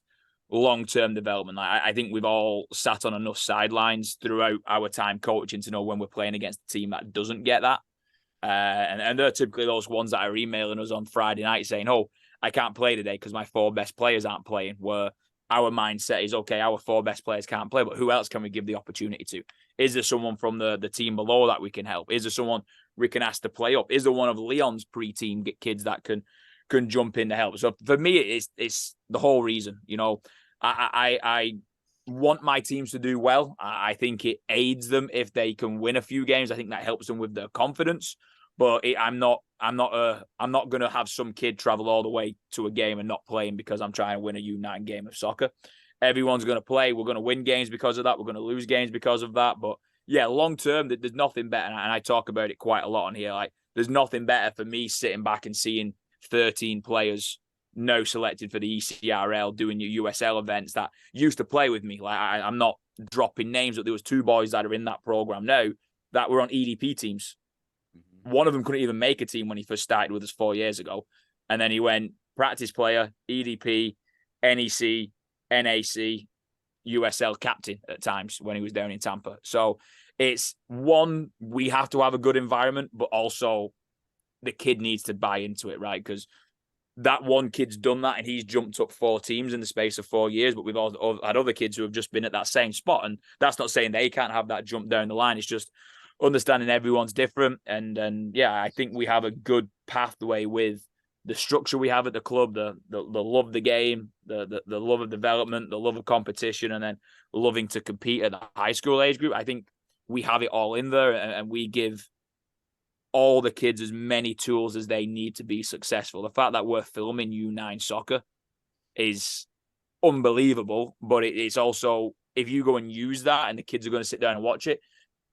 long-term development. Like, I think we've all sat on enough sidelines throughout our time coaching to know when we're playing against a team that doesn't get that. And they're typically those ones that are emailing us on Friday night saying, oh, I can't play today because my 4 best players aren't playing, where our mindset is, okay, our 4 best players can't play, but who else can we give the opportunity to? Is there someone from the team below that we can help? Is there someone we can ask to play up? Is there one of Leon's pre-team kids that can jump in to help? So for me, it's the whole reason. I want my teams to do well. I think it aids them if they can win a few games. I think that helps them with their confidence. But I'm not going to have some kid travel all the way to a game and not playing because I'm trying to win a U9 game of soccer. Everyone's going to play. We're going to win games because of that. We're going to lose games because of that. But yeah, long term, there's nothing better. And I talk about it quite a lot on here. Like, there's nothing better for me sitting back and seeing 13 players now selected for the ECRL doing your USL events that used to play with me. Like, I'm not dropping names, but there was 2 boys that are in that program now that were on EDP teams. One of them couldn't even make a team when he first started with us 4 years ago. And then he went practice player, EDP, NEC, NAC, USL captain at times when he was down in Tampa. So it's one, we have to have a good environment, but also the kid needs to buy into it, right? Because that one kid's done that and he's jumped up 4 teams in the space of 4 years, but we've all had other kids who have just been at that same spot. And that's not saying they can't have that jump down the line. It's just understanding everyone's different. And yeah, I think we have a good pathway with the structure we have at the club, the love of the game, the love of development, the love of competition, and then loving to compete at the high school age group. I think we have it all in there, and we give all the kids as many tools as they need to be successful. The fact that we're filming U9 soccer is unbelievable, but it's also, if you go and use that and the kids are going to sit down and watch it,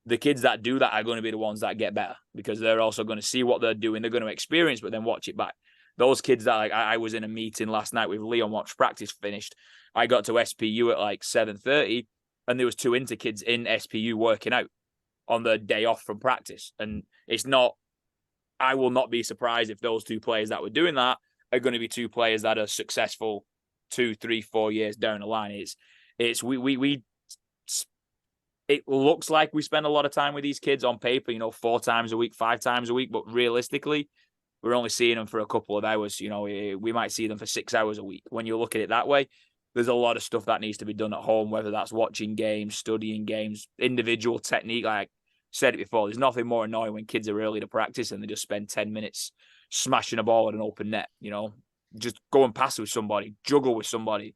the kids that do that are going to be the ones that get better, because they're also going to see what they're doing. They're going to experience, but then watch it back. Those kids that, like, I was in a meeting last night with Leon, watched practice finished. I got to SPU at like 7:30, and there was 2 inter kids in SPU working out on the day off from practice. And it's not, I will not be surprised if those 2 players that were doing that are going to be 2 players that are successful 2, 3, 4 years down the line. It looks like we spend a lot of time with these kids on paper, 4 times a week, 5 times a week, but realistically, we're only seeing them for a couple of hours. We might see them for 6 hours a week. When you look at it that way, there's a lot of stuff that needs to be done at home, whether that's watching games, studying games, individual technique. Like I said it before, there's nothing more annoying when kids are early to practice and they just spend 10 minutes smashing a ball at an open net. Just go and pass with somebody, juggle with somebody,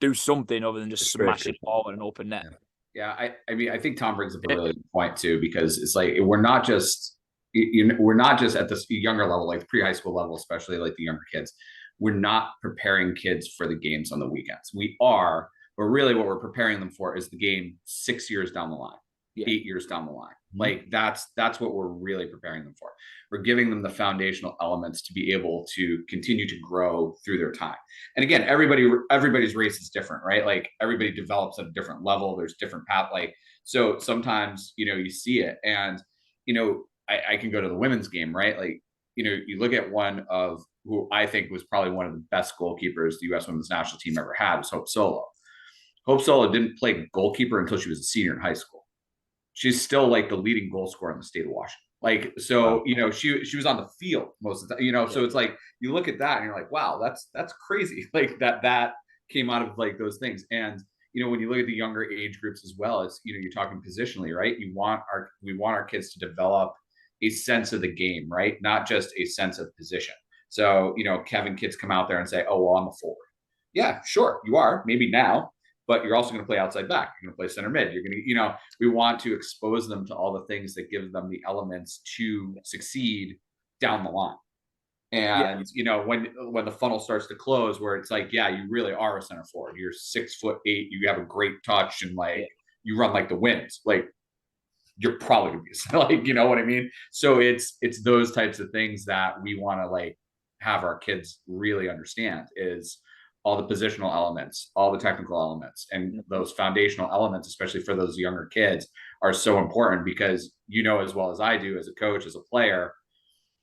do something other than just smashing a ball at an open net. Yeah, I mean, I think Tom brings up a really good point too, because it's like we're not just at this younger level, like the pre-high school level, especially like the younger kids. We're not preparing kids for the games on the weekends. We are, but really what we're preparing them for is the game 6 years down the line, 8 years down the line. Mm-hmm. Like that's what we're really preparing them for. We're giving them the foundational elements to be able to continue to grow through their time. And again, everybody's race is different, right? Like everybody develops at a different level. There's different path. Like, so sometimes, you see it, and, I can go to the women's game, right? Like, you look at one of who I think was probably one of the best goalkeepers the U.S. women's national team ever had, was Hope Solo. Hope Solo didn't play goalkeeper until she was a senior in high school. She's still like the leading goal scorer in the state of Washington. Like, so, she was on the field most of the time, so it's like, you look at that and you're like, wow, that's crazy. Like that came out of like those things. And, when you look at the younger age groups as well, as, you're talking positionally, right? We want our kids to develop a sense of the game, right? Not just a sense of position. So, Kevin kids come out there and say, oh, well, I'm a forward. Yeah, sure. You are, maybe now, but you're also going to play outside back. You're going to play center mid. You're going to, we want to expose them to all the things that give them the elements to succeed down the line. And, when the funnel starts to close, where it's like, yeah, you really are a center forward. You're 6'8", you have a great touch, and like, you run like the wind. Like, you're probably gonna be like, you know what I mean? So it's those types of things that we want to like have our kids really understand, is all the positional elements, all the technical elements, and those foundational elements, especially for those younger kids, are so important, because as well as I do as a coach, as a player,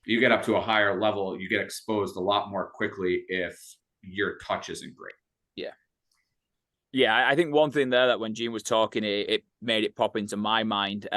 you get up to a higher level, you get exposed a lot more quickly if your touch isn't great. Yeah, I think one thing there that when Gene was talking, it made it pop into my mind.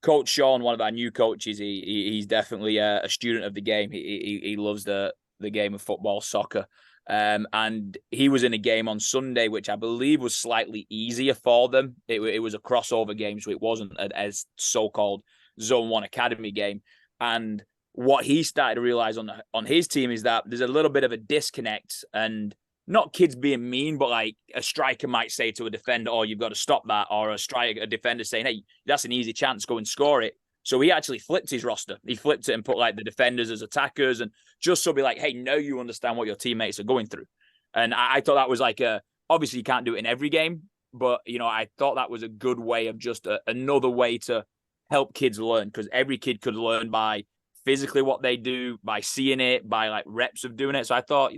Coach Sean, one of our new coaches, he's definitely a student of the game. He loves the game of football, soccer. And he was in a game on Sunday, which I believe was slightly easier for them. It was a crossover game, so it wasn't as so-called Zone 1 Academy game. And what he started to realize on his team is that there's a little bit of a disconnect, and not kids being mean, but like a striker might say to a defender, oh, you've got to stop that. Or a defender saying, hey, that's an easy chance, go and score it. So he actually flipped his roster. He flipped it and put like the defenders as attackers, and just so be like, hey, now you understand what your teammates are going through. And I thought that was like obviously you can't do it in every game, but I thought that was a good way of just another way to help kids learn, because every kid could learn by physically what they do, by seeing it, by like reps of doing it. So I thought,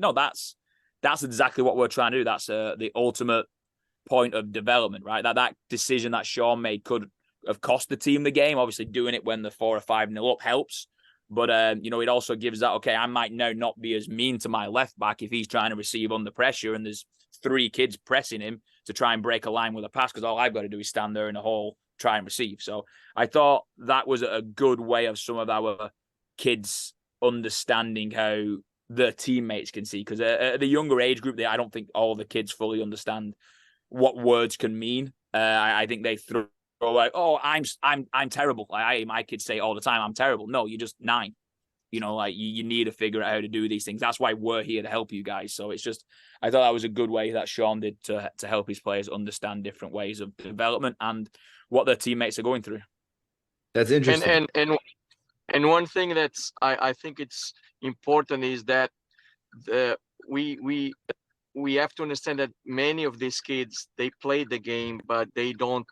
that's exactly what we're trying to do. That's the ultimate point of development, right? That decision that Sean made could have cost the team the game. Obviously, doing it when the 4 or 5-0 up helps. But, it also gives that, okay, I might now not be as mean to my left back if he's trying to receive under pressure and there's 3 kids pressing him to try and break a line with a pass, because all I've got to do is stand there in the hole, try and receive. So I thought that was a good way of some of our kids understanding how the teammates can see, because at the younger age group, I don't think all the kids fully understand what words can mean. I think they throw like, "Oh, I'm terrible." Like my kids say all the time, "I'm terrible." No, you're just 9. Like you need to figure out how to do these things. That's why we're here to help you guys. So it's just, I thought that was a good way that Sean did to help his players understand different ways of development and what their teammates are going through. That's interesting. And one thing that's I think it's important is that we have to understand that many of these kids, they play the game, but they don't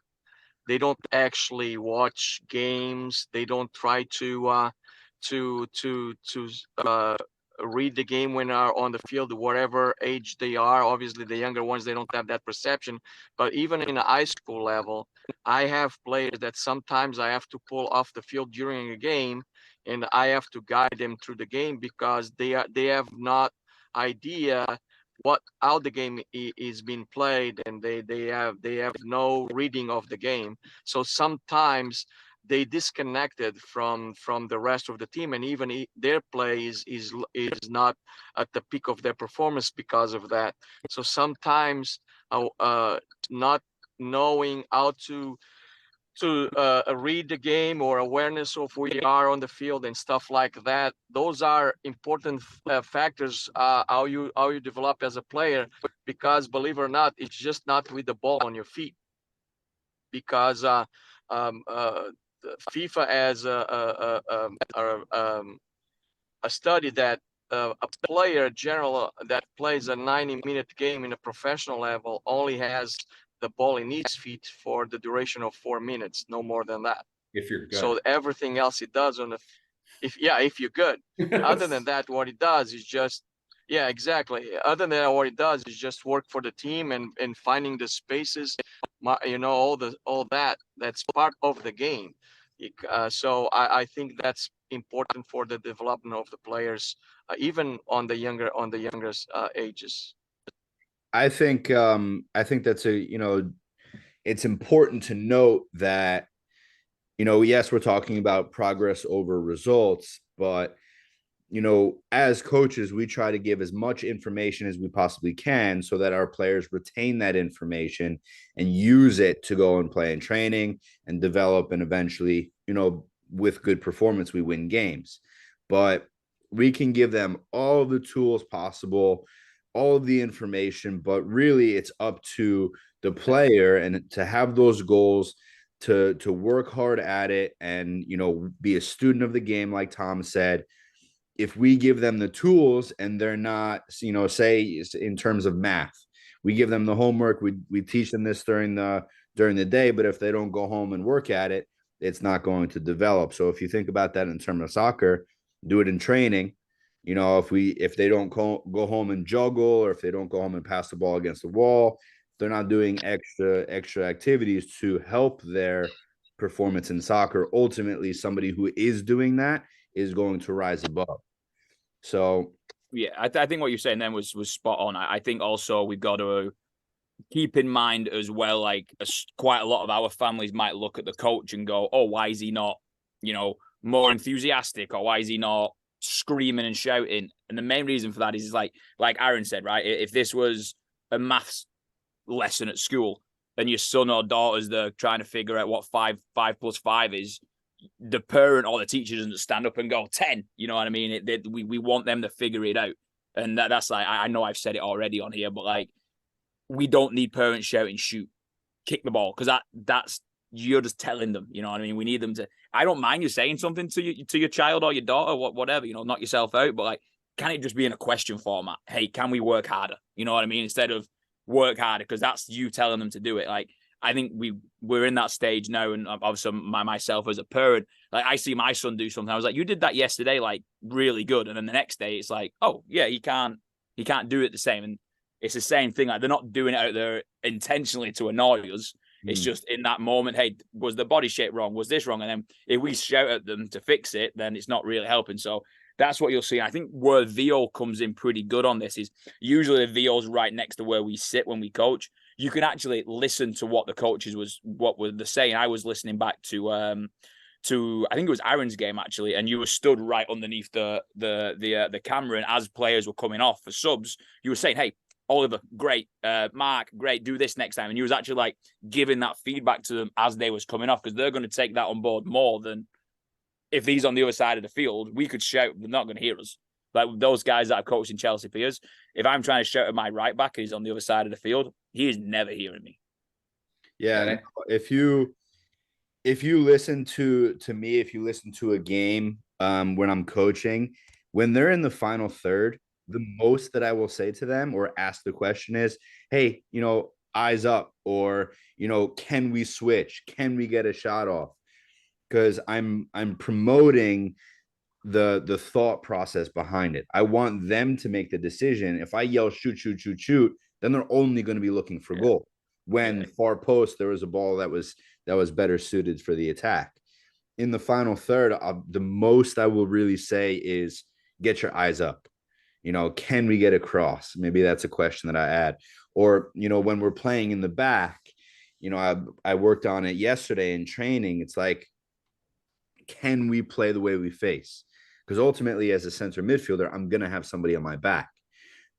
actually watch games. They don't try to read the game when are on the field, whatever age they are. Obviously, the younger ones, they don't have that perception. But even in the high school level, I have players that sometimes I have to pull off the field during a game, and I have to guide them through the game because they have not idea how the game is being played, and they have no reading of the game. So sometimes they disconnected from the rest of the team, and even their play is not at the peak of their performance because of that. So sometimes not knowing how to read the game or awareness of who you are on the field and stuff like that, those are important factors, how you develop as a player, because believe it or not, it's just not with the ball on your feet, because FIFA has a study that a player general that plays a 90-minute game in a professional level only has the ball in his feet for the duration of 4 minutes, no more than that. If you're good. So everything else he does if you're good. Other than that, what he does is just, exactly. Other than that, what he does is just work for the team and finding the spaces, all that's part of the game. So I think that's important for the development of the players, even on the younger ages. I think that's it's important to note that, yes, we're talking about progress over results, but as coaches, we try to give as much information as we possibly can so that our players retain that information and use it to go and play in training and develop, and eventually, with good performance, we win games. But we can give them all the tools possible, all of the information, but really it's up to the player and to have those goals, to work hard at it, and be a student of the game, like Tom said. If we give them the tools and they're not, say in terms of math, we give them the homework, we teach them this during the day, but if they don't go home and work at it, it's not going to develop. So if you think about that in terms of soccer, do it in training. If they don't go home and juggle, or if they don't go home and pass the ball against the wall, they're not doing extra activities to help their performance in soccer. Ultimately, somebody who is doing that is going to rise above. So yeah, I think what you're saying then was spot on. I think also we've got to keep in mind as well, like quite a lot of our families might look at the coach and go, "Oh, why is he not, more enthusiastic, or why is he not screaming and shouting?" And the main reason for that is like Aaron said, right? If this was a maths lesson at school and your son or daughter's there trying to figure out what 5 + 5 is, the parent or the teacher doesn't stand up and go 10. You know what I mean? We want them to figure it out. And that's like, I know I've said it already on here, but like, we don't need parents shouting, shoot, kick the ball, because that's you're just telling them, you know what I mean? We need them to. I don't mind you saying something to your child or your daughter, whatever, knock yourself out, but like, can it just be in a question format? Hey, can we work harder? You know what I mean? Instead of work harder, because that's you telling them to do it. Like, I think we're in that stage now, and obviously myself as a parent, like I see my son do something, I was like, you did that yesterday, like really good, and then the next day it's like, oh yeah, he can't do it the same. And it's the same thing, like they're not doing it out there intentionally to annoy us. It's just in that moment, hey, was the body shape wrong? Was this wrong? And then if we shout at them to fix it, then it's not really helping. So that's what you'll see. I think where VO comes in pretty good on this is usually the VO's right next to where we sit when we coach. You can actually listen to what the coaches what were they saying. I was listening back to to, I think it was Aaron's game actually, and you were stood right underneath the camera, and as players were coming off for subs, you were saying, "Hey, Oliver, great, Mark, great, do this next time," and you was actually like giving that feedback to them as they was coming off, because they're going to take that on board more than if he's on the other side of the field. We could shout, they're not going to hear us. Like those guys that I've coached in Chelsea for years, if I'm trying to shout at my right back and he's on the other side of the field, he is never hearing me. Yeah, if you listen to me, if you listen to a game when I'm coaching, when they're in the final third, the most that I will say to them or ask the question is, "Hey, eyes up," or "Can we switch? Can we get a shot off?" Because I'm promoting the thought process behind it. I want them to make the decision. If I yell shoot, shoot, shoot, shoot, then they're only going to be looking for goal. When far post, there was a ball that was better suited for the attack. In the final third, the most I will really say is get your eyes up. Can we get across? Maybe that's a question that I add. Or, when we're playing in the back, I worked on it yesterday in training. It's like, can we play the way we face? Because ultimately, as a center midfielder, I'm going to have somebody on my back.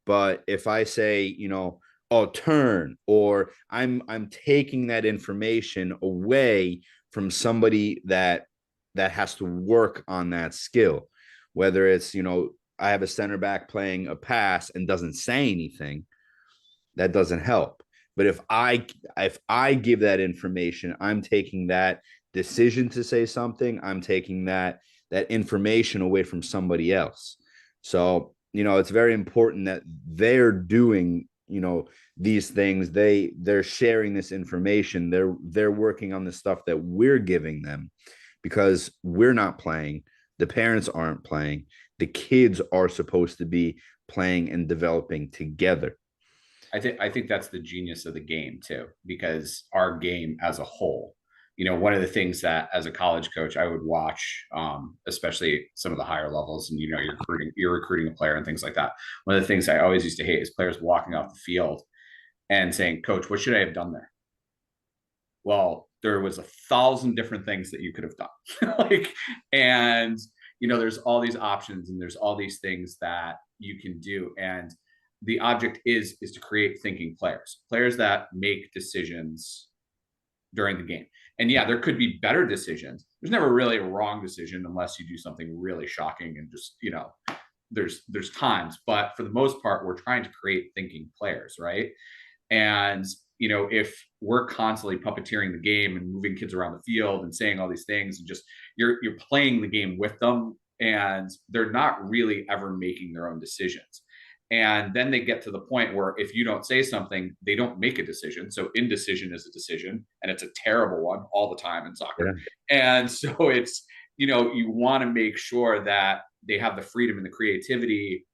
But if I say, "Oh, turn," or I'm taking that information away from somebody that has to work on that skill, whether it's, I have a center back playing a pass and doesn't say anything, that doesn't help. But if I give that information, I'm taking that decision to say something, I'm taking that information away from somebody else. So, it's very important that they're doing, these things. They're sharing this information. They're working on the stuff that we're giving them, because we're not playing. The parents aren't playing. The kids are supposed to be playing and developing together. I think that's the genius of the game too, because our game as a whole, one of the things that as a college coach I would watch, especially some of the higher levels, and you're recruiting a player and things like that. One of the things I always used to hate is players walking off the field and saying, "Coach, what should I have done there?" Well, there was 1,000 different things that you could have done. There's all these options and there's all these things that you can do. And the object is to create thinking players that make decisions during the game. And yeah, there could be better decisions. There's never really a wrong decision unless you do something really shocking and just, there's times, but for the most part, we're trying to create thinking players, right? And, if we're constantly puppeteering the game and moving kids around the field and saying all these things and just you're playing the game with them, and they're not really ever making their own decisions. And then they get to the point where if you don't say something, they don't make a decision. So indecision is a decision, and it's a terrible one all the time in soccer. Yeah. And so it's, you want to make sure that they have the freedom and the creativity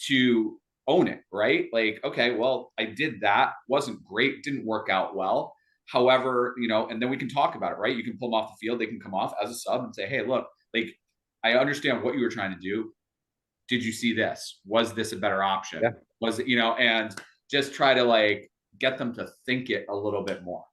to own it, right? Like, okay, well, I did that. Wasn't great. Didn't work out well. However, and then we can talk about it, right? You can pull them off the field. They can come off as a sub and say, "Hey, look, like, I understand what you were trying to do. Did you see this? Was this a better option?" Yeah. Was it, and just try to get them to think it a little bit more.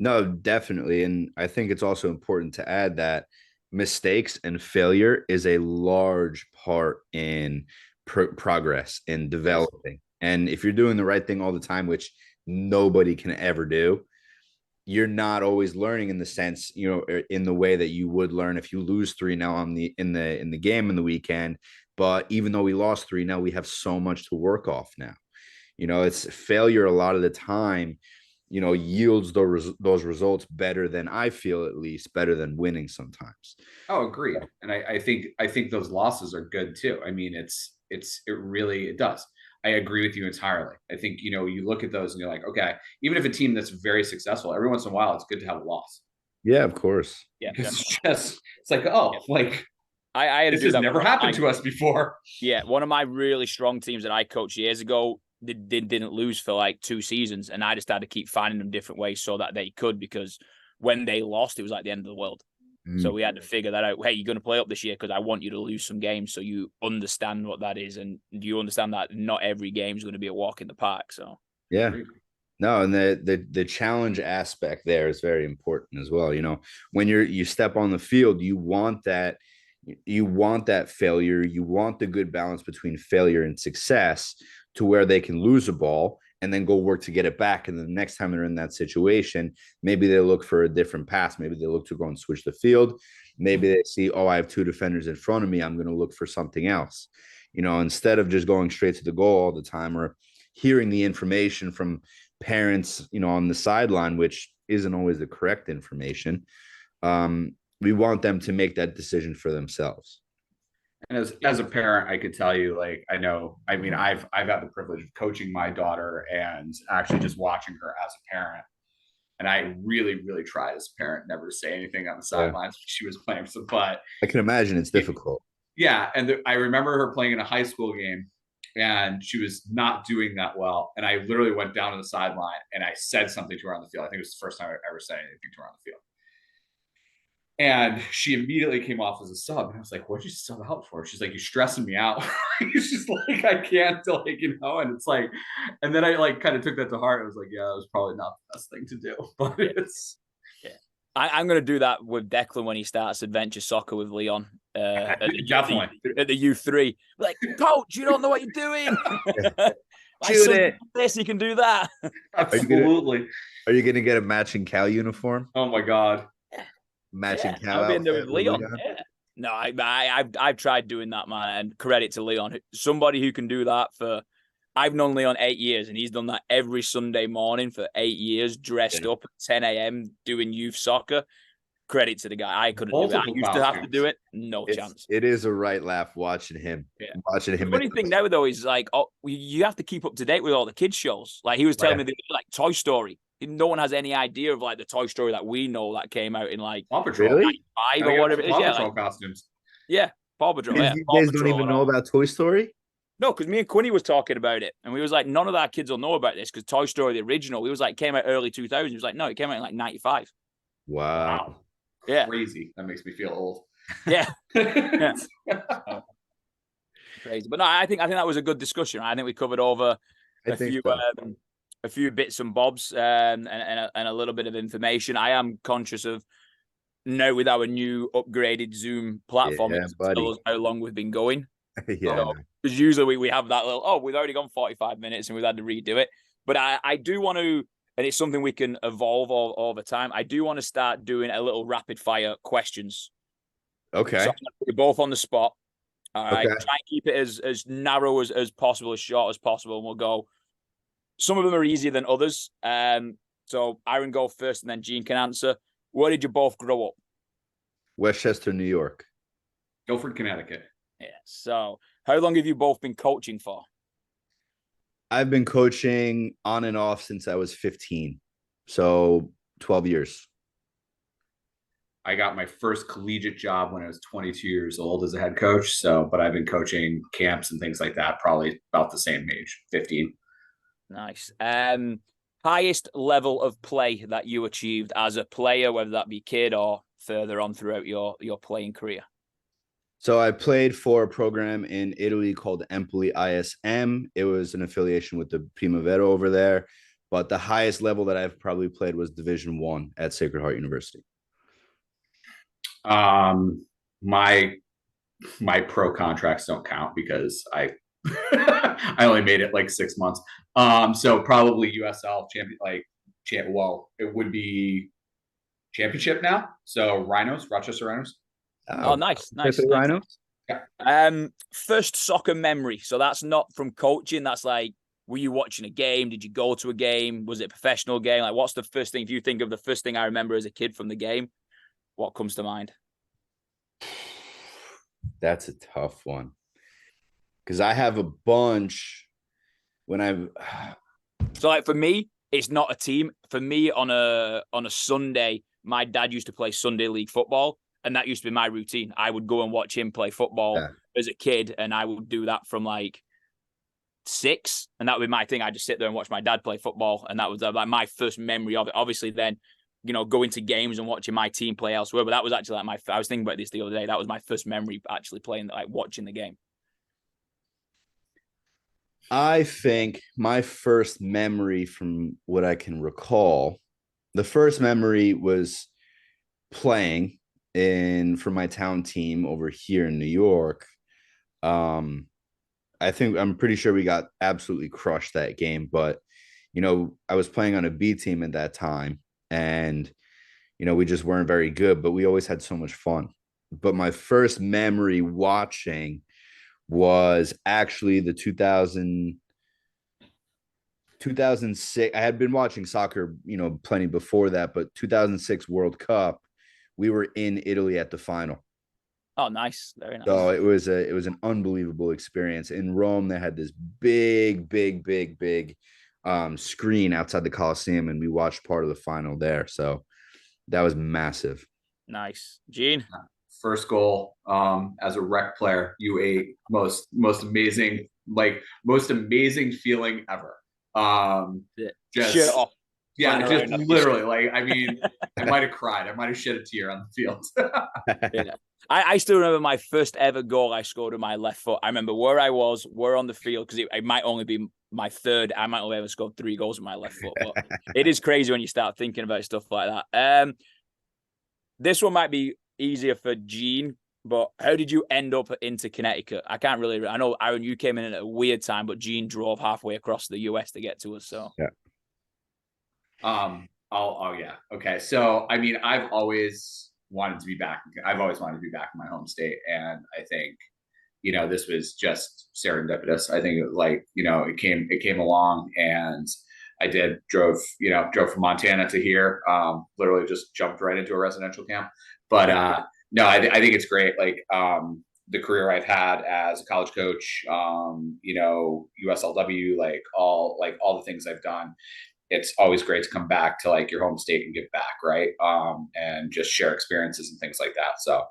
No, definitely. And I think it's also important to add that mistakes and failure is a large part in progress in developing. And if you're doing the right thing all the time, which nobody can ever do, you're not always learning in the sense, in the way that you would learn if you lose 3-0 in the game in the weekend. But even though we lost 3-0, we have so much to work off now. It's failure a lot of the time, yields those results better than, I feel, at least better than winning sometimes. Oh, agreed. And I think those losses are good too. I mean, it really does. I agree with you entirely. I think, you look at those and you're like, okay, even if a team that's very successful, every once in a while, it's good to have a loss. Yeah, of course. Yeah. It's like, oh, like, I had this has never happened to us before. Yeah. One of my really strong teams that I coached years ago, they didn't lose for like 2 seasons. And I just had to keep finding them different ways so that they could, because when they lost, it was like the end of the world. So we had to figure that out. Hey, you're going to play up this year because I want you to lose some games so you understand what that is. And you understand that not every game is going to be a walk in the park. So, yeah, No, and the challenge aspect there is very important as well. You know, when you step on the field, you want that failure, you want the good balance between failure and success to where they can lose a ball and then go work to get it back. And then the next time they're in that situation, maybe they look for a different pass. Maybe they look to go and switch the field. Maybe they see, oh, I have two defenders in front of me. I'm going to look for something else. You know, instead of just going straight to the goal all the time or hearing the information from parents, you know, on the sideline, which isn't always the correct information. We want them to make that decision for themselves. And as a parent, I could tell you, like, I know, I mean, I've had the privilege of coaching my daughter and actually just watching her as a parent. And I really, really tried as a parent never to say anything on the sidelines when she was playing. So, but I can imagine it's difficult. Yeah. And I remember her playing in a high school game and she was not doing that well. And I literally went down to the sideline and I said something to her on the field. I think it was the first time I ever said anything to her on the field. And she immediately came off as a sub. And I was like, what'd you sub out for? She's like, you're stressing me out. It's just like, I can't, like, you know, and it's like, and then I like kind of took that to heart. I was like, yeah, that was probably not the best thing to do, but it's. Yeah. I'm going to do that with Declan when he starts adventure soccer with Leon. Definitely. At the U3. Like, coach, you don't know what you're doing. Shoot it. This, you can do that. Absolutely. Are you going to get a matching Cal uniform? Oh my God. Matching Cal. I've been there with Leon. Yeah. No, I've tried doing that, man, and credit to Leon, somebody who can do that for. I've known Leon 8 years, and he's done that every Sunday morning for 8 years, dressed up at 10 a.m. doing youth soccer. Credit to the guy. I couldn't do it. I used to have to do it. No chance. It is a right laugh watching him. Yeah. Watching him. The funny thing now, though, is like, you have to keep up to date with all the kids' shows. Like he was telling me, like Toy Story. No one has any idea of like the Toy Story that we know that came out in like Paw Patrol, really? 95 or whatever it is. Paw Yeah, Patrol like, costumes. Yeah, Paw Patrol. You yeah, guys don't even know about Toy Story? No, because me and Quinny was talking about it, and we was like, none of our kids will know about this because Toy Story, the original, we was like, came out early 2000s. He was like, no, it came out in like 95. Wow. Yeah. Crazy. That makes me feel old. Yeah. Yeah. Crazy. But no, I think that was a good discussion. Right? I think we covered over a few bits and bobs and a little bit of information. I am conscious of now with our new upgraded Zoom platform, it tells us how long we've been going. Yeah. Because usually we have that little, we've already gone 45 minutes and we've had to redo it. But I do want to, and it's something we can evolve all the time. I do want to start doing a little rapid fire questions. Okay. So we're both on the spot. All right. Okay. Try and keep it as narrow as possible, as short as possible. And we'll go. Some of them are easier than others. So Aaron go first and then Gene can answer. Where did you both grow up? Westchester, New York. Guilford, Connecticut. Yeah. So how long have you both been coaching for? I've been coaching on and off since I was 15. So 12 years. I got my first collegiate job when I was 22 years old as a head coach. So, but I've been coaching camps and things like that, probably about the same age, 15. Nice. Highest level of play that you achieved as a player, whether that be kid or further on throughout your playing career? So I played for a program in Italy called Empoli ISM. It was an affiliation with the Primavera over there. But the highest level that I've probably played was Division I at Sacred Heart University. My pro contracts don't count because I only made it like 6 months. So probably USL champion, it would be championship now. So Rhinos, Rochester Rhinos. Oh, nice. Rhinos. Yeah. First soccer memory. So that's not from coaching. That's like, were you watching a game? Did you go to a game? Was it a professional game? Like, what's the first thing? If you think of the first thing I remember as a kid from the game, what comes to mind? That's a tough one. Because I have a bunch when I've. So like for me, it's not a team. For me, on a Sunday, my dad used to play Sunday league football, and that used to be my routine. I would go and watch him play football as a kid, and I would do that from like 6, and that would be my thing. I'd just sit there and watch my dad play football, and that was like my first memory of it. Obviously, then going to games and watching my team play elsewhere, but that was actually like I was thinking about this the other day. That was my first memory actually playing, like watching the game. I think my first memory from what I can recall, the first memory was playing in for my town team over here in New York. Um, I'm pretty sure we got absolutely crushed that game, but I was playing on a B team at that time, and we just weren't very good, but we always had so much fun. But my first memory watching was actually the 2006. I had been watching soccer, plenty before that, but 2006 World Cup, we were in Italy at the final. Oh, nice. Very nice. So it was an unbelievable experience. In Rome, they had this big, big, big, big screen outside the Coliseum, and we watched part of the final there. So that was massive. Nice. Gene? First goal as a rec player, U8, most amazing, most amazing feeling ever. Just shit off. Yeah, just literally, I mean, I might have cried. I might have shed a tear on the field. Yeah. I still remember my first ever goal I scored with my left foot. I remember where I was, where on the field, because it might only be my third. I might only ever scored 3 goals with my left foot. But it is crazy when you start thinking about stuff like that. This one might be easier for Gene, but how did you end up into Connecticut? I know, Aaron, you came in at a weird time, but Gene drove halfway across the US to get to us. So yeah. Oh yeah. Okay. So I mean, I've always wanted to be back. I've always wanted to be back in my home state, and I think this was just serendipitous. I think it came along, and I drove from Montana to here. Literally just jumped right into a residential camp. But no, I think it's great. The career I've had as a college coach, USLW, all the things I've done. It's always great to come back to your home state and give back, right? And just share experiences and things like that. So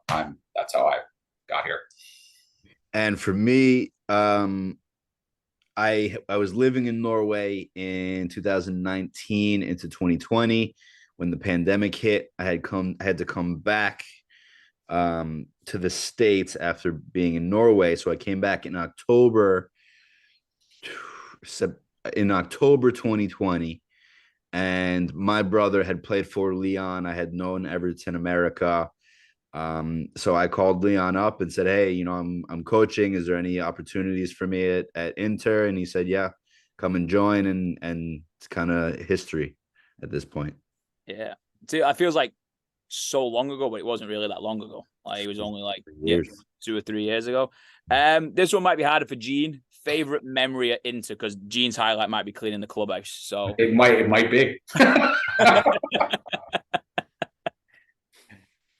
that's how I got here. And for me, I was living in Norway in 2019 into 2020 when the pandemic hit. I had to come back to the States after being in Norway. So I came back in October 2020. And my brother had played for Leon. I had known Everton America. So I called Leon up and said, hey, I'm coaching. Is there any opportunities for me at Inter? And he said, yeah, come and join. And it's kind of history at this point. Yeah. It feels like so long ago, but it wasn't really that long ago. It was only 2 or 3 years ago. This one might be harder for Gene. Favorite memory at Inter, because Gene's highlight might be cleaning the clubhouse. So it might be.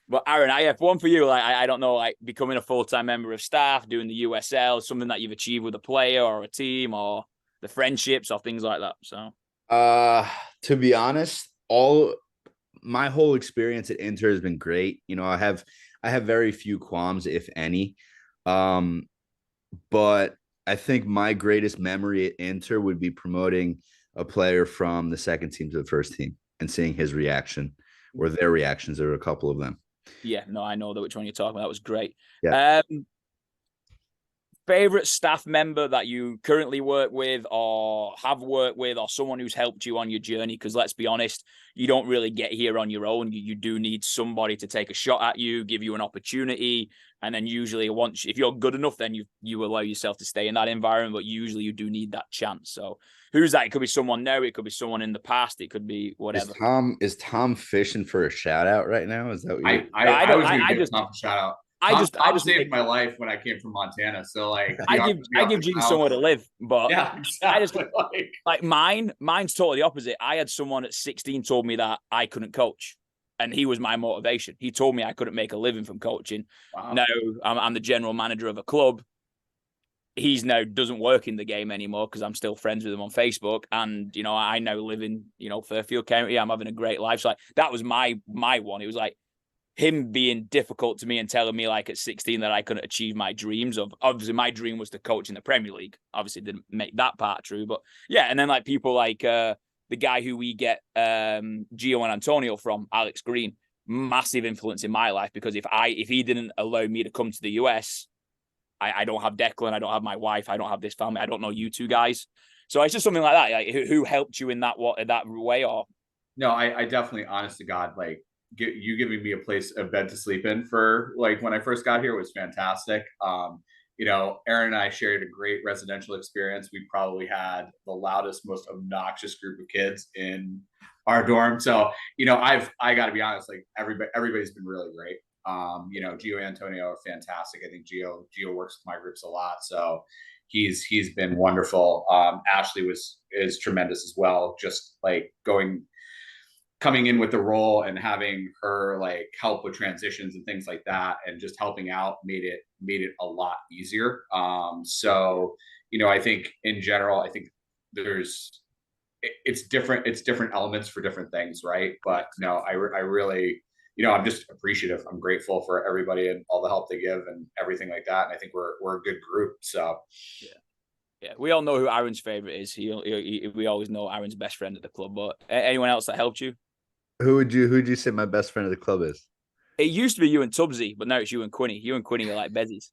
But Aaron, I have one for you. I don't know, becoming a full-time member of staff, doing the USL, something that you've achieved with a player or a team, or the friendships or things like that. So, to be honest, my whole experience at Inter has been great. I have very few qualms, if any. But I think my greatest memory at Inter would be promoting a player from the second team to the first team and seeing his reaction or their reactions. There were a couple of them. Yeah, no, I know which one you're talking about. That was great. Yeah. Favorite staff member that you currently work with or have worked with, or someone who's helped you on your journey? Because let's be honest, you don't really get here on your own. You do need somebody to take a shot at you, give you an opportunity. And then usually if you're good enough, then you allow yourself to stay in that environment. But usually you do need that chance. So who's that? It could be someone now. It could be someone in the past. It could be whatever. Is Tom fishing for a shout out right now? Is that what I was going to give Tom a shout out. I just saved my life when I came from Montana. So I give Gene somewhere to live, but yeah, exactly. Mine's totally opposite. I had someone at 16 told me that I couldn't coach, and he was my motivation. He told me I couldn't make a living from coaching. Wow. Now I'm the general manager of a club. He's now doesn't work in the game anymore because I'm still friends with him on Facebook, and I now live in Fairfield County. I'm having a great life. So that was my one. It was him being difficult to me and telling me at 16 that I couldn't achieve my dreams of. Obviously my dream was to coach in the Premier League. Obviously didn't make that part true, but yeah. And then people the guy who we get Gio and Antonio from, Alex Green, massive influence in my life, because if he didn't allow me to come to the US, I don't have Declan, I don't have my wife, I don't have this family, I don't know you two guys. So it's just something like that. Like, who helped you in that way? Or no, I definitely, honest to God, like you giving me a bed to sleep in for like when I first got here was fantastic. Aaron and I shared a great residential experience. We probably had the loudest, most obnoxious group of kids in our dorm. So, I got to be honest, like everybody's been really great. Gio Antonio are fantastic. I think Gio works with my groups a lot. So he's been wonderful. Ashley is tremendous as well. Just like coming in with the role and having her like help with transitions and things like that, and just helping out made it a lot easier. I think in general, I think it's different elements for different things, right? But no, I really, I'm just appreciative. I'm grateful for everybody and all the help they give and everything like that. And I think we're a good group. So yeah, we all know who Aaron's favorite is. We always know Aaron's best friend at the club. But anyone else that helped you? Who'd you say my best friend of the club is? It used to be you and Tubbsy, but now it's you and Quinny. You and Quinny are like bezies.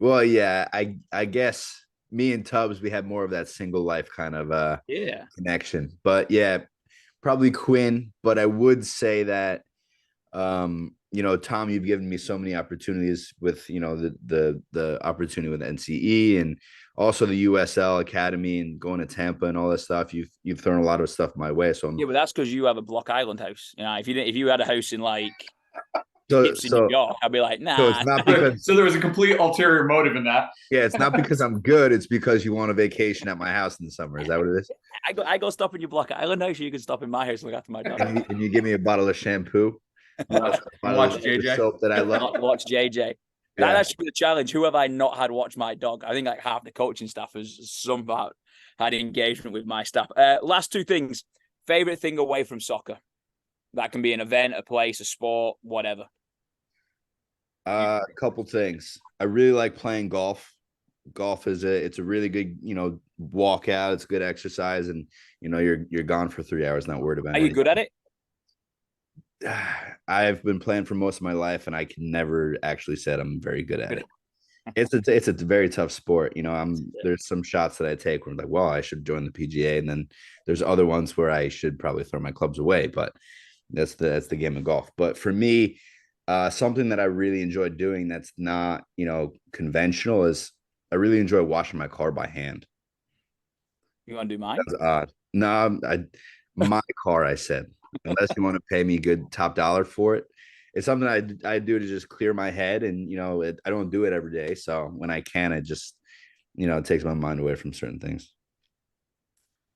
Well, yeah, I guess me and Tubbs, we had more of that single life kind of connection. But yeah, probably Quinn. But I would say that Tom, you've given me so many opportunities with, the opportunity with NCE and also the USL Academy and going to Tampa and all that stuff. You've thrown a lot of stuff my way. So but that's because you have a Block Island house. If you had a house in like New York, I'd be like, nah. So it's not because so there was a complete ulterior motive in that. Yeah, it's not because I'm good. It's because you want a vacation at my house in the summer. Is that what it is? I go stop in your Block Island house. You can stop in my house and look after my dog. And you give me a bottle of shampoo. Watch JJ. Soap that I love. Watch JJ. That'd actually be a challenge. Who have I not had watch my dog? I think like half the coaching staff has somehow had engagement with my staff. Last two things. Favorite thing away from soccer. That can be an event, a place, a sport, whatever. A couple things. I really like playing golf. Golf it's a really good, walk out. It's good exercise, and you're gone for 3 hours, not worried about it. Are you good at it? I've been playing for most of my life, and I can never actually said I'm very good at it. It's a very tough sport. There's some shots that I take where I'm like, well, I should join the PGA, and then there's other ones where I should probably throw my clubs away. But that's the game of golf. But for me, something that I really enjoy doing that's not conventional is I really enjoy washing my car by hand. You want to do mine? That's odd. No, my car. I said. Unless you want to pay me good top dollar for it. It's something I do to just clear my head. And, I don't do it every day. So when I can, it just, it takes my mind away from certain things.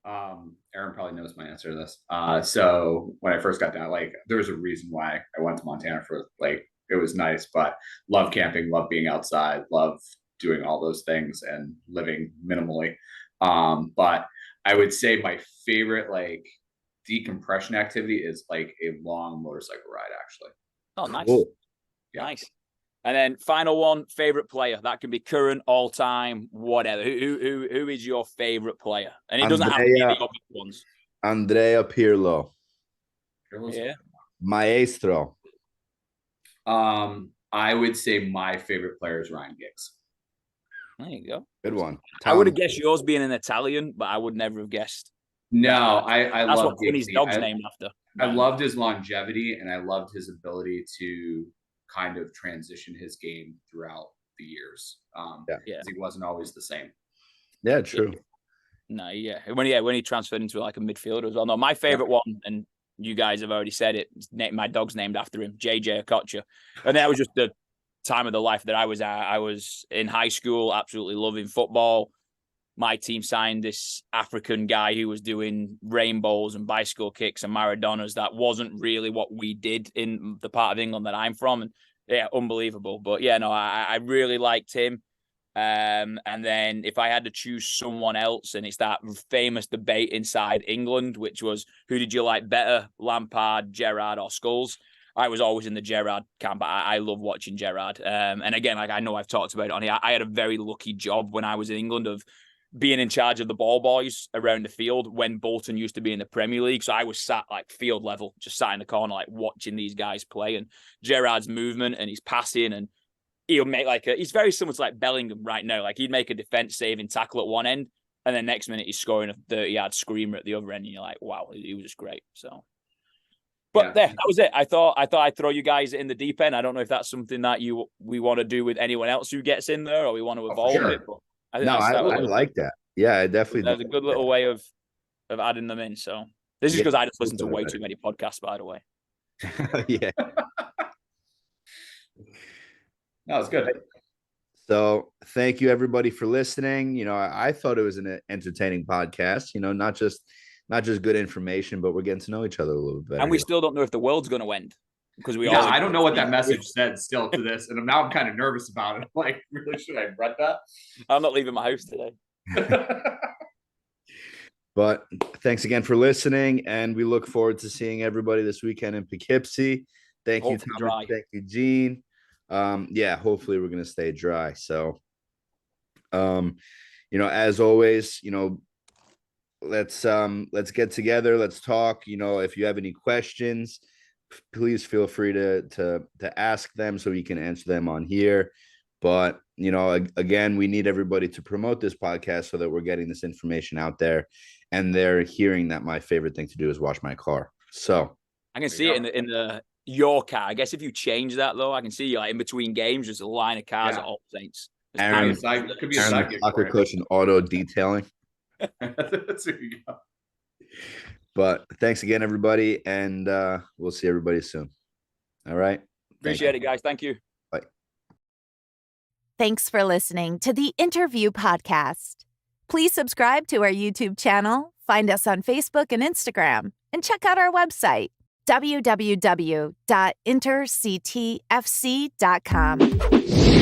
Aaron probably knows my answer to this. So when I first got down, like there was a reason why I went to Montana for it was nice, but love camping, love being outside, love doing all those things and living minimally. But I would say my favorite, decompression activity is like a long motorcycle ride, actually. Oh, nice. Cool. Yeah. Nice. And then final one, favorite player. That can be current, all time, whatever. Who is your favorite player? And it doesn't have to be the obvious ones. Andrea Pirlo. Yeah. Maestro. I would say my favorite player is Ryan Giggs. There you go. Good one. I would have guessed yours being an Italian, but I would never have guessed. No, I that's love what Quinny's dog's named after. I loved his longevity, and I loved his ability to kind of transition his game throughout the years. Because he wasn't always the same. Yeah, true. No, yeah. When he transferred into like a midfielder as well. No, my favorite one, and you guys have already said it. My dog's named after him, JJ Okocha, and that was just the time of the life that I was at. I was in high school, absolutely loving football. My team signed this African guy who was doing rainbows and bicycle kicks and Maradonas. That wasn't really what we did in the part of England that I'm from. And yeah, unbelievable. But yeah, no, I really liked him. And then if I had to choose someone else, and it's that famous debate inside England, which was who did you like better, Lampard, Gerrard, or Scholes? I was always in the Gerrard camp. I love watching Gerrard. And again, I know I've talked about it on here. I had a very lucky job when I was in England of being in charge of the ball boys around the field when Bolton used to be in the Premier League. So I was sat field level, just sat in the corner, watching these guys play, and Gerrard's movement and his passing and he'll make he's very similar to like Bellingham right now. Like he'd make a defense saving tackle at one end, and then next minute he's scoring a 30-yard screamer at the other end, and you're like, wow, he was just great. So, but that was it. I thought I'd throw you guys in the deep end. I don't know if that's something that we want to do with anyone else who gets in there, or we want to evolve it. But I like that. Yeah, I definitely. That's a good little way of adding them in. So this is because I just listen to way too many podcasts, by the way. Yeah. No, it's good. So thank you everybody for listening. I thought it was an entertaining podcast, not just good information, but we're getting to know each other a little bit better. And we still don't know if the world's going to end because I don't know what that message said still to this. And now I'm kind of nervous about it. Like, really, should I have read that? I'm not leaving my house today. But thanks again for listening. And we look forward to seeing everybody this weekend in Poughkeepsie. Thank you, Thomas. Thank you, Gene. Hopefully we're going to stay dry. So, as always, let's get together. Let's talk. If you have any questions, please feel free to ask them so we can answer them on here. But, again, we need everybody to promote this podcast so that we're getting this information out there and they're hearing that my favorite thing to do is wash my car. So I can see it in your car. I guess if you change that though, I can see you in between games, there's a line of cars at all Saints. Aaron, could be a soccer coach and auto detailing. There you go. But thanks again, everybody, and we'll see everybody soon. All right. Appreciate it, guys. Thank you. Bye. Thanks for listening to the Interview Podcast. Please subscribe to our YouTube channel, find us on Facebook and Instagram, and check out our website, www.interctfc.com.